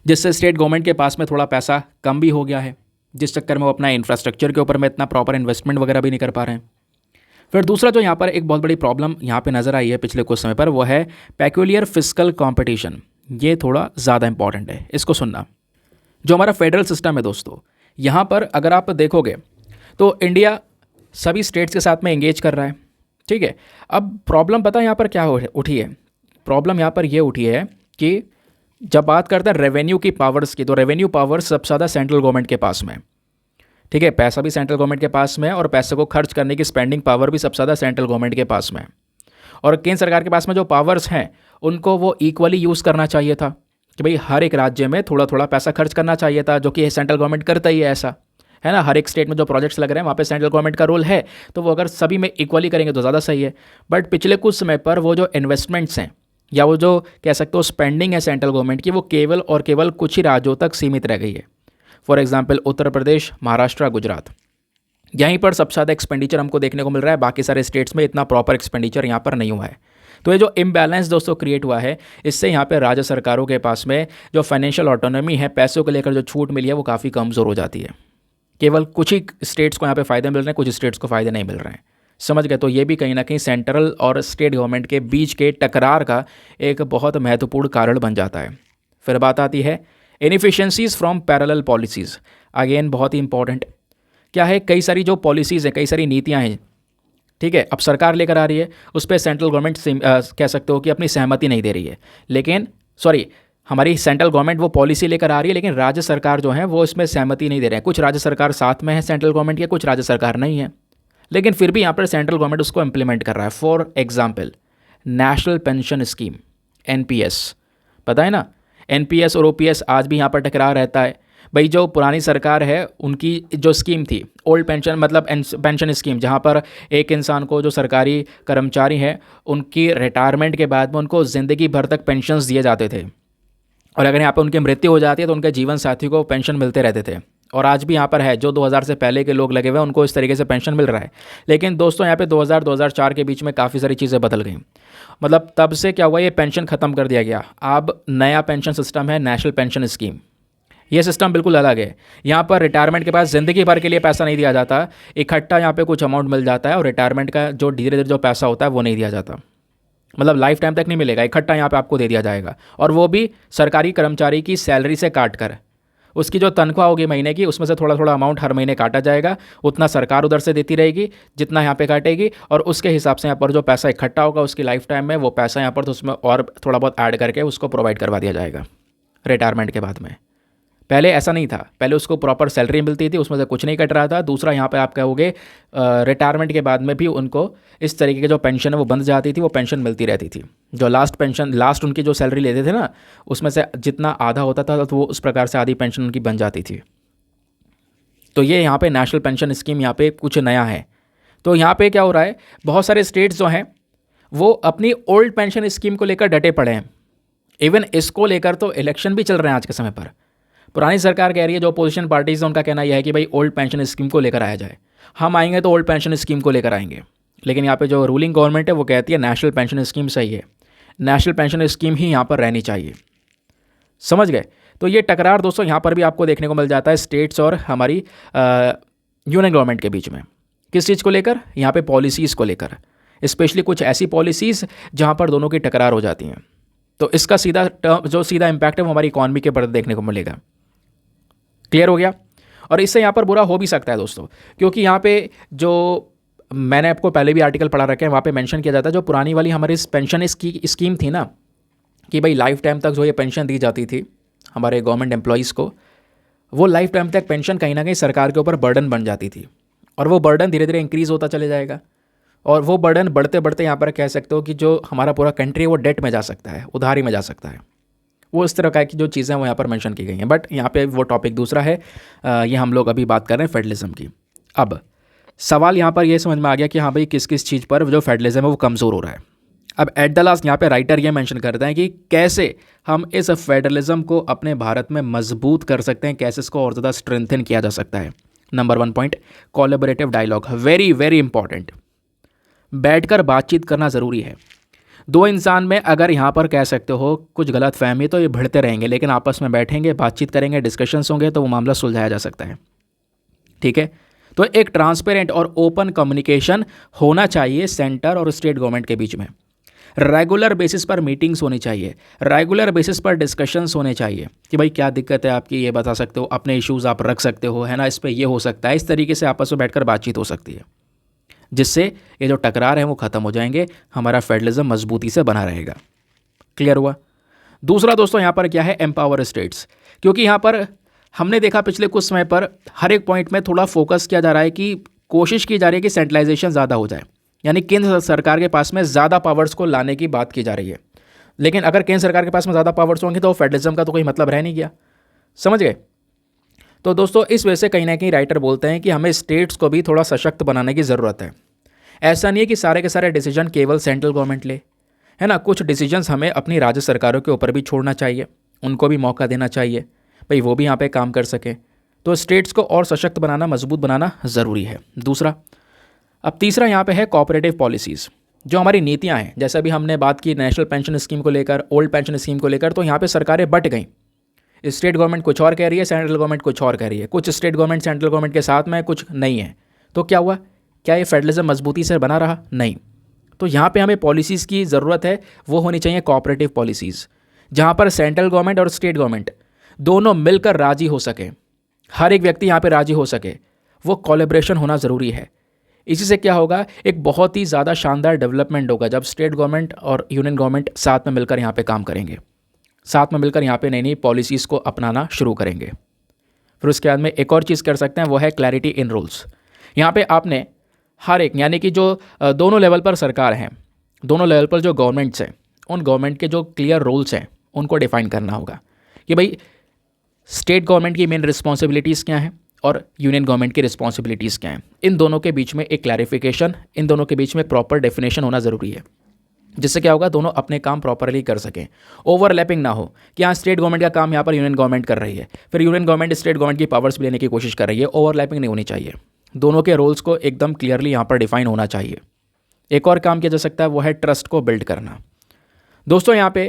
जिससे स्टेट गवर्नमेंट के पास में थोड़ा पैसा कम भी हो गया है, जिस चक्कर में वो अपना इंफ्रास्ट्रक्चर के ऊपर में इतना प्रॉपर इन्वेस्टमेंट वगैरह भी नहीं कर पा रहे हैं। फिर दूसरा जो यहाँ पर एक बहुत बड़ी प्रॉब्लम यहाँ पे नज़र आई है पिछले कुछ समय पर, वो है पेक्यूलियर फिस्कल कंपटीशन। ये थोड़ा ज़्यादा इंपॉर्टेंट है, इसको सुनना। जो हमारा फेडरल सिस्टम है दोस्तों, यहाँ पर अगर आप देखोगे तो इंडिया सभी स्टेट्स के साथ में एंगेज कर रहा है, ठीक है। अब प्रॉब्लम पता है यहाँ पर क्या उठी है, प्रॉब्लम यहाँ पर ये उठी है कि जब बात करते हैं रेवेन्यू की पावर्स की, तो रेवेन्यू पावर्स सबसे ज़्यादा सेंट्रल गवर्नमेंट के पास में, ठीक है। पैसा भी सेंट्रल गवर्नमेंट के पास में है, और पैसे को खर्च करने की स्पेंडिंग पावर भी सबसे ज़्यादा सेंट्रल गवर्नमेंट के पास में है। और केंद्र सरकार के पास में जो पावर्स हैं उनको वो इक्वली यूज़ करना चाहिए था, कि भाई हर एक राज्य में थोड़ा थोड़ा पैसा खर्च करना चाहिए था, जो कि सेंट्रल गवर्नमेंट करता ही है, ऐसा है ना। हर एक स्टेट में जो प्रोजेक्ट्स लग रहे हैं वहाँ पे सेंट्रल गवर्नमेंट का रोल है, तो वो अगर सभी में इक्वली करेंगे तो ज़्यादा सही है। बट पिछले कुछ समय पर वो जो इन्वेस्टमेंट्स हैं, या वो जो कह सकते हो स्पेंडिंग है सेंट्रल गवर्नमेंट की, वो केवल और केवल कुछ ही राज्यों तक सीमित रह गई है। फॉर एग्जाम्पल उत्तर प्रदेश, महाराष्ट्र, गुजरात, यहीं पर सबसे ज़्यादा एक्सपेंडिचर हमको देखने को मिल रहा है। बाकी सारे स्टेट्स में इतना प्रॉपर एक्सपेंडिचर यहाँ पर नहीं हुआ है। तो ये जो इम्बैलेंस दोस्तों क्रिएट हुआ है, इससे यहाँ पे राज्य सरकारों के पास में जो फाइनेंशियल ऑटोनॉमी है, पैसों को लेकर जो छूट मिली है, वो काफ़ी कमज़ोर हो जाती है। केवल कुछ ही स्टेट्स को यहाँ पे फ़ायदे मिल रहे हैं, कुछ स्टेट्स को फ़ायदे नहीं मिल रहे हैं, समझ गए। तो ये भी कहीं ना कहीं सेंट्रल और स्टेट गवर्नमेंट के बीच के टकरार का एक बहुत महत्वपूर्ण कारण बन जाता है। फिर बात आती है inefficiencies from parallel policies. Again बहुत ही इंपॉर्टेंट क्या है, कई सारी जो पॉलिसीज़ हैं, कई सारी नीतियाँ हैं, ठीक है, अब सरकार लेकर आ रही है, उस पर सेंट्रल गवर्नमेंट कह सकते हो कि अपनी सहमति नहीं दे रही है। लेकिन हमारी सेंट्रल गवर्नमेंट वो पॉलिसी लेकर आ रही है, लेकिन राज्य सरकार जो है वो इसमें सहमति नहीं दे रहे हैं। कुछ राज्य सरकार साथ में है सेंट्रल गवर्नमेंट के, कुछ राज्य सरकार नहीं है, लेकिन फिर भी यहाँ पर सेंट्रल गवर्नमेंट उसको इम्प्लीमेंट कर रहा है। For example national pension scheme, NPS, पता है ना, एनपीएस और ओपीएस आज भी यहाँ पर टकराव रहता है। भाई जो पुरानी सरकार है उनकी जो स्कीम थी ओल्ड पेंशन, मतलब पेंशन स्कीम, जहाँ पर एक इंसान को, जो सरकारी कर्मचारी हैं, उनकी रिटायरमेंट के बाद में उनको ज़िंदगी भर तक पेंशन्स दिए जाते थे, और अगर यहाँ पर उनकी मृत्यु हो जाती है तो उनके जीवन साथी को पेंशन मिलते रहते थे। और आज भी यहाँ पर है, जो 2000 से पहले के लोग लगे हुए हैं उनको इस तरीके से पेंशन मिल रहा है। लेकिन दोस्तों यहाँ पे 2000-2004 के बीच में काफ़ी सारी चीज़ें बदल गई। मतलब तब से क्या हुआ, ये पेंशन ख़त्म कर दिया गया। अब नया पेंशन सिस्टम है नेशनल पेंशन स्कीम। ये सिस्टम बिल्कुल अलग है। यहाँ पर रिटायरमेंट के बाद ज़िंदगी भर के लिए पैसा नहीं दिया जाता, इकट्ठा यहाँ पे कुछ अमाउंट मिल जाता है, और रिटायरमेंट का जो धीरे धीरे जो पैसा होता है वो नहीं दिया जाता, मतलब लाइफ टाइम तक नहीं मिलेगा, इकट्ठा यहाँ पे आपको दे दिया जाएगा, और वो भी सरकारी कर्मचारी की सैलरी से काट कर। उसकी जो तनख्वाह होगी महीने की, उसमें से थोड़ा थोड़ा अमाउंट हर महीने काटा जाएगा, उतना सरकार उधर से देती रहेगी जितना यहाँ पे काटेगी, और उसके हिसाब से यहाँ पर जो पैसा इकट्ठा होगा उसकी लाइफ टाइम में, वो पैसा यहाँ पर तो उसमें और थोड़ा बहुत ऐड करके उसको प्रोवाइड करवा दिया जाएगा रिटायरमेंट के बाद में। पहले ऐसा नहीं था, पहले उसको प्रॉपर सैलरी मिलती थी, उसमें से कुछ नहीं कट रहा था। दूसरा यहाँ पे आप कहोगे रिटायरमेंट के बाद में भी उनको इस तरीके की जो पेंशन है वो बंद जाती थी, वो पेंशन मिलती रहती थी। जो लास्ट उनकी जो सैलरी लेते थे ना, उसमें से जितना आधा होता था तो वो उस प्रकार से आधी पेंशन उनकी बन जाती थी। तो ये यहाँ पे नेशनल पेंशन स्कीम यहाँ पे कुछ नया है। तो यहाँ पे क्या हो रहा है, बहुत सारे स्टेट्स जो हैं वो अपनी ओल्ड पेंशन स्कीम को लेकर डटे पड़े हैं। इवन इसको लेकर तो इलेक्शन भी चल रहे हैं आज के समय पर। पुरानी सरकार कह रही है, जो अपोजिशन पार्टीज है उनका कहना यह है कि भाई ओल्ड पेंशन स्कीम को लेकर आया जाए, हम आएंगे तो ओल्ड पेंशन स्कीम को लेकर आएंगे। लेकिन यहाँ पे जो रूलिंग गवर्नमेंट है वो कहती है नेशनल पेंशन स्कीम सही है, नेशनल पेंशन स्कीम ही यहाँ पर रहनी चाहिए, समझ गए। तो ये टकरार दोस्तों यहाँ पर भी आपको देखने को मिल जाता है स्टेट्स और हमारी यूनियन गवर्नमेंट के बीच में। किस चीज़ को लेकर, यहाँ पे पॉलिसीज़ को लेकर, स्पेशली कुछ ऐसी पॉलिसीज़ जहाँ पर दोनों की टकरार हो जाती हैं। तो इसका सीधा इम्पैक्ट है वो हमारी इकॉनमी के ऊपर देखने को मिलेगा। क्लियर हो गया। और इससे यहाँ पर बुरा हो भी सकता है दोस्तों, क्योंकि यहाँ पे जो मैंने आपको पहले भी आर्टिकल पढ़ा रखे हैं, वहाँ पे मेंशन किया जाता है जो पुरानी वाली हमारी पेंशन स्कीम थी ना, कि भाई लाइफ टाइम तक जो ये पेंशन दी जाती थी हमारे गवर्नमेंट एम्प्लॉयज़ को, वो लाइफ टाइम तक पेंशन कहीं ना कहीं सरकार के ऊपर बर्डन बन जाती थी, और वो बर्डन धीरे धीरे इंक्रीज़ होता चले जाएगा, और वो बर्डन बढ़ते बढ़ते यहाँ पर कह सकते हो कि जो हमारा पूरा कंट्री है वो डेट में जा सकता है, उधारी में जा सकता है। वो इस तरह का की जो चीज़ें वो यहाँ पर मेंशन की गई हैं। बट यहाँ पे वो टॉपिक दूसरा है, ये हम लोग अभी बात कर रहे हैं फेडरलिज्म की। अब सवाल यहाँ पर ये समझ में आ गया कि हाँ भाई किस किस चीज़ पर जो फेडरलिज्म है वो कमज़ोर हो रहा है। अब एट द लास्ट यहाँ पे राइटर ये मेंशन करते हैं कि कैसे हम इस फेडरलिज्म को अपने भारत में मजबूत कर सकते हैं, कैसे इसको और ज़्यादा स्ट्रेंथन किया जा सकता है। Number 1 point, collaborative dialogue, very very important. बैठकर बातचीत करना ज़रूरी है। दो इंसान में अगर यहाँ पर कह सकते हो कुछ गलत फहमी तो ये भिड़ते रहेंगे, लेकिन आपस में बैठेंगे, बातचीत करेंगे, डिस्कशंस होंगे तो वो मामला सुलझाया जा सकता है। ठीक है, तो एक ट्रांसपेरेंट और ओपन कम्युनिकेशन होना चाहिए सेंटर और स्टेट गवर्नमेंट के बीच में। रेगुलर बेसिस पर मीटिंग्स होनी चाहिए, रेगुलर बेसिस पर डिस्कशंस होने चाहिए कि भाई क्या दिक्कत है आपकी, ये बता सकते हो, अपने इश्यूज़ आप रख सकते हो, है ना, इस पर ये हो सकता है। इस तरीके से आपस में बैठकर बातचीत हो सकती है, जिससे ये जो टकरार है वो ख़त्म हो जाएंगे, हमारा फेडरलिज्म मजबूती से बना रहेगा। क्लियर हुआ। दूसरा दोस्तों यहाँ पर क्या है, एम्पावर स्टेट्स। क्योंकि यहाँ पर हमने देखा पिछले कुछ समय पर हर एक पॉइंट में थोड़ा फोकस किया जा रहा है कि कोशिश की जा रही है कि सेंट्रलाइजेशन ज़्यादा हो जाए, यानी केंद्र सरकार के पास में ज़्यादा पावर्स को लाने की बात की जा रही है। लेकिन अगर केंद्र सरकार के पास में ज़्यादा पावर्स होंगे तो फेडरलिज्म का तो कोई मतलब रह नहीं गया। समझ गए। तो दोस्तों इस वजह से कहीं ना कहीं राइटर बोलते हैं कि हमें स्टेट्स को भी थोड़ा सशक्त बनाने की ज़रूरत है। ऐसा नहीं है कि सारे के सारे डिसीजन केवल सेंट्रल गवर्नमेंट ले, है ना, कुछ डिसीजंस हमें अपनी राज्य सरकारों के ऊपर भी छोड़ना चाहिए, उनको भी मौका देना चाहिए, भाई वो भी यहाँ पे काम कर सकें। तो स्टेट्स को और सशक्त बनाना, मजबूत बनाना ज़रूरी है। दूसरा, अब तीसरा यहाँ पे है कोऑपरेटिव पॉलिसीज़, जो हमारी नीतियाँ हैं। जैसे अभी हमने बात की नेशनल पेंशन स्कीम को लेकर, ओल्ड पेंशन स्कीम को लेकर, तो यहाँ पे सरकारें बट गई। स्टेट गवर्नमेंट कुछ और कह रही है, सेंट्रल गवर्नमेंट कुछ और कह रही है, कुछ स्टेट गवर्नमेंट सेंट्रल गवर्नमेंट के साथ में, कुछ नहीं है। तो क्या हुआ, क्या ये फेडरलिज्म मजबूती से बना रहा? नहीं। तो यहाँ पे हमें पॉलिसीज़ की ज़रूरत है, वो होनी चाहिए कोऑपरेटिव पॉलिसीज़, जहाँ पर सेंट्रल गवर्नमेंट और स्टेट गवर्नमेंट दोनों मिलकर राजी हो सके, हर एक व्यक्ति यहाँ पे राजी हो सके, वो कोलैबोरेशन होना ज़रूरी है। इसी से क्या होगा, एक बहुत ही ज़्यादा शानदार डेवलपमेंट होगा जब स्टेट गवर्नमेंट और यूनियन गवर्नमेंट साथ में मिलकर यहाँ पे काम करेंगे, साथ में मिलकर यहाँ पे नई नई पॉलिसीज़ को अपनाना शुरू करेंगे। फिर उसके बाद में एक और चीज़ कर सकते हैं, वो है क्लैरिटी इन रूल्स। यहाँ पे आपने हर एक, यानी कि जो दोनों लेवल पर सरकार हैं, दोनों लेवल पर जो गवर्नमेंट्स हैं, उन गवर्नमेंट के जो क्लियर रूल्स हैं उनको डिफाइन करना होगा कि भाई स्टेट गवर्नमेंट की मेन रिस्पॉन्सिबिलिटीज़ क्या हैं और यूनियन गवर्नमेंट की रिस्पॉन्सिबिलिटीज़ क्या हैं। इन दोनों के बीच में एक क्लैरिफिकेशन, इन दोनों के बीच में प्रॉपर डेफिनेशन होना ज़रूरी है, जिससे क्या होगा, दोनों अपने काम प्रॉपरली कर सकें, ओवरलैपिंग ना हो कि हाँ स्टेट गवर्नमेंट का काम यहाँ पर यूनियन गवर्नमेंट कर रही है, फिर यूनियन गवर्नमेंट स्टेट गवर्नमेंट की पावर्स भी लेने की कोशिश कर रही है। ओवरलैपिंग नहीं होनी चाहिए, दोनों के रोल्स को एकदम क्लियरली यहाँ पर डिफाइन होना चाहिए। एक और काम किया जा सकता है, वो है ट्रस्ट को बिल्ड करना। दोस्तों यहाँ पे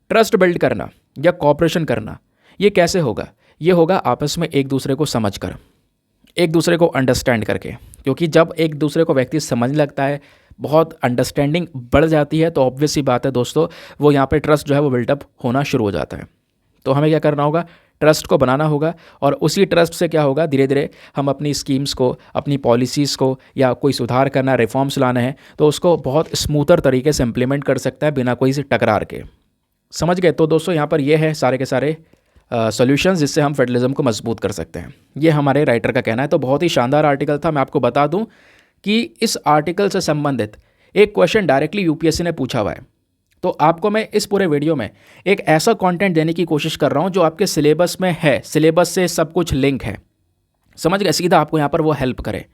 ट्रस्ट बिल्ड करना या कॉपरेशन करना, ये कैसे होगा? ये होगा आपस में एक दूसरे को समझ कर, एक दूसरे को अंडरस्टैंड करके। क्योंकि जब एक दूसरे को व्यक्ति समझने लगता है, बहुत अंडरस्टैंडिंग बढ़ जाती है, तो ऑब्वियस सी बात है दोस्तों, वो यहाँ पे ट्रस्ट जो है वो बिल्डअप होना शुरू हो जाता है। तो हमें क्या करना होगा, ट्रस्ट को बनाना होगा, और उसी ट्रस्ट से क्या होगा, धीरे धीरे हम अपनी स्कीम्स को, अपनी पॉलिसीज़ को, या कोई सुधार करना, रिफॉर्म्स लाना है, तो उसको बहुत स्मूथर तरीके से इम्प्लीमेंट कर सकता है बिना कोई से टकरार के। समझ गए। तो दोस्तों यहाँ पर ये है सारे के सारे सॉल्यूशंस जिससे हम फेडरलिज्म को मजबूत कर सकते हैं, ये हमारे राइटर का कहना है। तो बहुत ही शानदार आर्टिकल था। मैं आपको बता दूं कि इस आर्टिकल से संबंधित एक क्वेश्चन डायरेक्टली यूपीएससी ने पूछा हुआ है। तो आपको मैं इस पूरे वीडियो में एक ऐसा कंटेंट देने की कोशिश कर रहा हूं जो आपके सिलेबस में है, सिलेबस से सब कुछ लिंक है। समझ गए, सीधा आपको यहाँ पर वो हेल्प करे,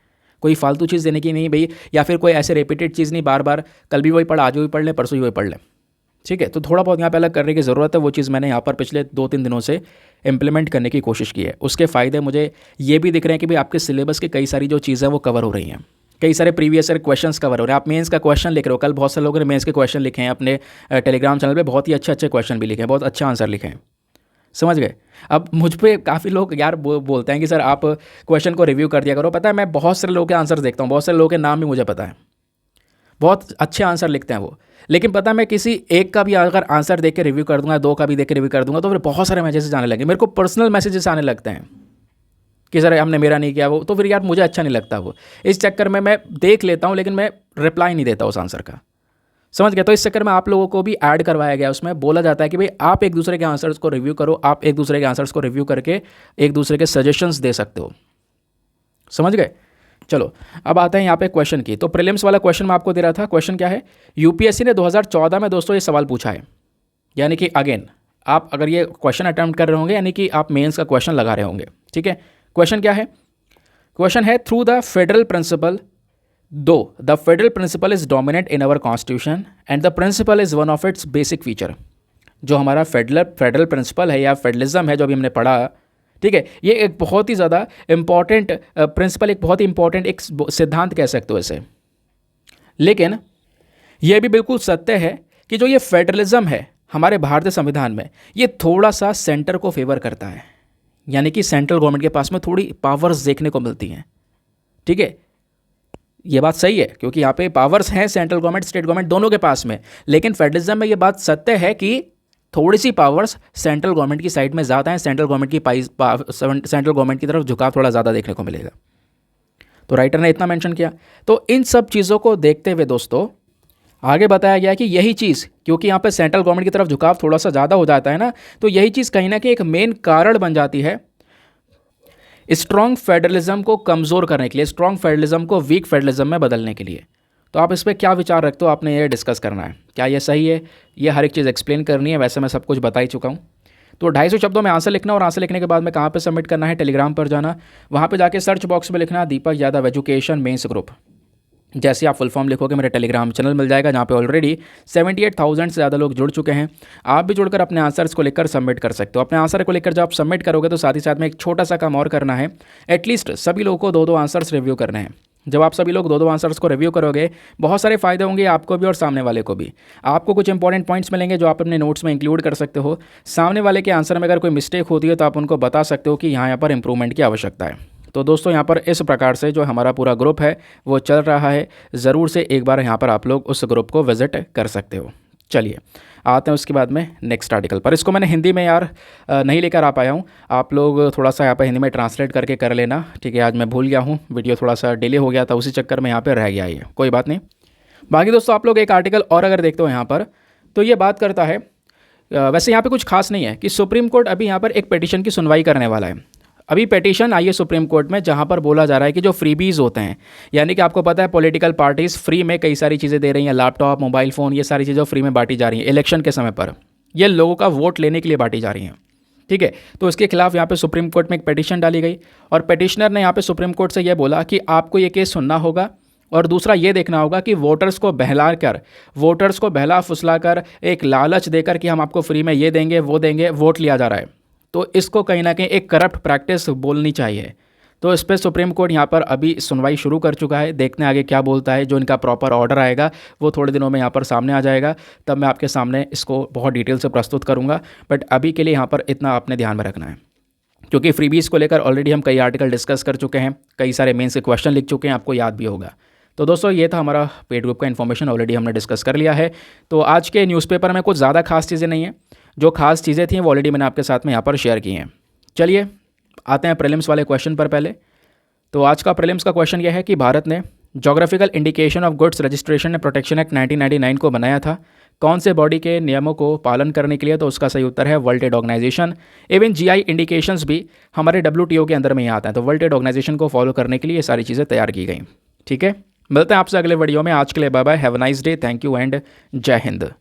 कोई फालतू चीज़ देने की नहीं भाई, या फिर कोई ऐसे रिपीटेड चीज़ नहीं, बार बार कल भी वही पढ़, आज भी पढ़ लें, परसों भी वही पढ़ लें। ठीक है, तो थोड़ा बहुत यहाँ पे अलग करने की ज़रूरत है। वो चीज़ मैंने यहाँ पर पिछले 2-3 दिनों से इंप्लीमेंट करने की कोशिश की है। उसके फ़ायदे मुझे ये भी दिख रहे हैं कि भाई आपके सिलेबस की कई सारी जो चीज़ें वो कवर हो रही हैं, कई सारे प्रीवियस ईयर क्वेश्चंस कवर हो रहे हैं। आप मेंस का क्वेश्चन लिख रहे हो, कल बहुत सारे लोगों ने मेंस के क्वेश्चन लिखे हैं अपने टेलीग्राम चैनल पे, बहुत ही अच्छे क्वेश्चन भी लिखे हैं, बहुत अच्छे आंसर लिखे हैं। समझ गए। अब मुझ पे काफ़ी लोग यार बोलते हैं कि सर आप क्वेश्चन को रिव्यू कर दिया करो। पता है मैं बहुत सारे लोगों के आंसर देखता हूँ, बहुत सारे लोगों के नाम भी मुझे पता है, बहुत अच्छे आंसर लिखते हैं वो। लेकिन पता है मैं किसी एक का भी अगर आंसर देख के रिव्यू कर दूंगा, 2 का भी देख के रिव्यू कर दूंगा, तो फिर बहुत सारे मैसेजेस आने लगे, मेरे को पर्सनल मैसेजेस आने लगते हैं कि सर हमने मेरा नहीं किया वो, तो फिर यार मुझे अच्छा नहीं लगता वो। इस चक्कर में मैं देख लेता हूँ लेकिन मैं रिप्लाई नहीं देता उस आंसर का। समझ गया। तो इस चक्कर में आप लोगों को भी ऐड करवाया गया, उसमें बोला जाता है कि भाई आप एक दूसरे के आंसर्स को रिव्यू करो, आप एक दूसरे के आंसर्स को रिव्यू करके एक दूसरे के सजेशंस दे सकते हो। समझ गए। चलो अब आते हैं यहाँ पे क्वेश्चन की। तो प्रीलिम्स वाला क्वेश्चन मैं आपको दे रहा था। क्वेश्चन क्या है, यूपीएससी ने 2014 में दोस्तों ये सवाल पूछा है, यानी कि अगेन आप अगर ये क्वेश्चन अटेम्प्ट कर रहे होंगे यानी कि आप मेंस का क्वेश्चन लगा रहे होंगे। ठीक है, क्वेश्चन क्या है, क्वेश्चन है through the federal principle though the federal principle is dominant in our constitution and the principle is one of its basic feature. जो हमारा फेडरल प्रिंसिपल है या फेडरलिज्म है जो अभी हमने पढ़ा, ठीक है, ये एक बहुत ही ज़्यादा इंपॉर्टेंट प्रिंसिपल, एक बहुत ही इंपॉर्टेंट एक सिद्धांत कह सकते हो इसे। लेकिन यह भी बिल्कुल सत्य है कि जो ये फेडरलिज्म है हमारे भारतीय संविधान में, ये थोड़ा सा सेंटर को फेवर करता है, यानी कि सेंट्रल गवर्नमेंट के पास में थोड़ी पावर्स देखने को मिलती हैं। ठीक है, ये बात सही है क्योंकि यहाँ पे पावर्स हैं सेंट्रल गवर्नमेंट स्टेट गवर्नमेंट दोनों के पास में, लेकिन फेडरलिज्म में ये बात सत्य है कि थोड़ी सी पावर्स सेंट्रल गवर्नमेंट की साइड में ज़्यादा हैं, सेंट्रल गवर्नमेंट की तरफ झुकाव थोड़ा ज़्यादा देखने को मिलेगा। तो राइटर ने इतना मेंशन किया। तो इन सब चीज़ों को देखते हुए दोस्तों आगे बताया गया कि यही चीज़, क्योंकि यहाँ पे सेंट्रल गवर्नमेंट की तरफ झुकाव थोड़ा सा ज़्यादा हो जाता है ना, तो यही चीज़ कहीं ना कहीं एक मेन कारण बन जाती है स्ट्रॉन्ग फेडरलिज्म को कमज़ोर करने के लिए, स्ट्रॉन्ग फेडरलिज्म को वीक फेडरलिज्म में बदलने के लिए। तो आप इस पर क्या विचार रखते हो, आपने ये डिस्कस करना है, क्या ये सही है, ये हर एक चीज़ एक्सप्लेन करनी है। वैसे मैं सब कुछ बता ही चुका हूँ। तो 250 शब्दों में आंसर लिखना, और आंसर लिखने के बाद में कहाँ पे सबमिट करना है, टेलीग्राम पर जाना, वहाँ पे जाके सर्च बॉक्स में लिखना दीपक यादव एजुकेशन मेंस ग्रुप। जैसे आप फुल फॉर्म लिखोगे मेरे टेलीग्राम चैनल मिल जाएगा, जहाँ पे ऑलरेडी 78,000 से ज़्यादा लोग जुड़ चुके हैं। आप भी जुड़कर अपने आंसर्स को लेकर सबमिट कर सकते हो। अपने आंसर को लेकर जब आप सबमिट करोगे तो साथ ही साथ में एक छोटा सा काम और करना है, एटलीस्ट सभी लोगों को 2-2 आंसर्स रिव्यू करने हैं। जब आप सभी लोग 2-2 आंसर्स को रिव्यू करोगे, बहुत सारे फायदे होंगे आपको भी और सामने वाले को भी। आपको कुछ इंपॉर्टेंट पॉइंट्स मिलेंगे जो आप अपने नोट्स में इंक्लूड कर सकते हो। सामने वाले के आंसर में अगर कोई मिस्टेक होती है तो आप उनको बता सकते हो कि यहाँ पर इंप्रूवमेंट की आवश्यकता है। तो दोस्तों यहाँ पर इस प्रकार से जो हमारा पूरा ग्रुप है वो चल रहा है। ज़रूर से एक बार यहाँ पर आप लोग उस ग्रुप को विज़िट कर सकते हो। चलिए आते हैं उसके बाद में नेक्स्ट आर्टिकल पर। इसको मैंने हिंदी में यार नहीं लेकर आ पाया हूँ, आप लोग थोड़ा सा यहाँ पर हिंदी में ट्रांसलेट करके कर लेना, ठीक है। आज मैं भूल गया हूँ, वीडियो थोड़ा सा डिले हो गया था, उसी चक्कर में यहाँ पर रह गया ये, कोई बात नहीं। बाकी दोस्तों आप लोग एक आर्टिकल और अगर देखते हो यहाँ पर, तो ये बात करता है, वैसे यहाँ पे कुछ खास नहीं है, कि सुप्रीम कोर्ट अभी यहाँ पर एक पिटीशन की सुनवाई करने वाला है। अभी पिटीशन आई है सुप्रीम कोर्ट में, जहाँ पर बोला जा रहा है कि जो फ्रीबीज़ होते हैं, यानी कि आपको पता है पॉलिटिकल पार्टीज़ फ्री में कई सारी चीज़ें दे रही हैं, लैपटॉप, मोबाइल फ़ोन, ये सारी चीज़ें फ्री में बांटी जा रही हैं इलेक्शन के समय पर, ये लोगों का वोट लेने के लिए बांटी जा रही हैं, ठीक है। तो इसके खिलाफ यहाँ पे सुप्रीम कोर्ट में एक पिटीशन डाली गई, और पिटिशनर ने यहाँ पे सुप्रीम कोर्ट से ये बोला कि आपको ये केस सुनना होगा, और दूसरा ये देखना होगा कि वोटर्स को बहला फुसला कर, एक लालच देकर कि हम आपको फ्री में ये देंगे वो देंगे, वोट लिया जा रहा है। तो इसको कहीं ना कहीं एक करप्ट प्रैक्टिस बोलनी चाहिए। तो इस पर सुप्रीम कोर्ट यहाँ पर अभी सुनवाई शुरू कर चुका है। देखते हैं आगे क्या बोलता है। जो इनका प्रॉपर ऑर्डर आएगा वो थोड़े दिनों में यहाँ पर सामने आ जाएगा, तब मैं आपके सामने इसको बहुत डिटेल से प्रस्तुत करूँगा। बट अभी के लिए यहाँ पर इतना आपने ध्यान में रखना है, क्योंकि फ्रीबीज़ को लेकर ऑलरेडी हम कई आर्टिकल डिस्कस कर चुके हैं, कई सारे मेंस के क्वेश्चन लिख चुके हैं, आपको याद भी होगा। तो दोस्तों ये था हमारा पेड ग्रुप का इन्फॉर्मेशन, ऑलरेडी हमने डिस्कस कर लिया है। तो आज के न्यूज़पेपर में कुछ ज़्यादा खास चीज़ें नहीं हैं, जो खास चीज़ें थी वो ऑलरेडी मैंने आपके साथ में यहाँ पर शेयर की हैं। चलिए आते हैं प्रीलिम्स वाले क्वेश्चन पर पहले। तो आज का प्रीलिम्स का क्वेश्चन यह है कि भारत ने geographical indication of goods registration and protection act 1999 को बनाया था कौन से बॉडी के नियमों को पालन करने के लिए? तो उसका सही उत्तर है world trade organisation. Even GI indications भी हमारे WTO के अंदर में ही आता है, तो वर्ल्ड ट्रेड ऑर्गेनाइजेशन को फॉलो करने के लिए ये सारी चीज़ें तैयार की गई। ठीक है, मिलते हैं आपसे अगले वीडियो में। आज के लिए bye bye, have a nice day, thank you and जय हिंद।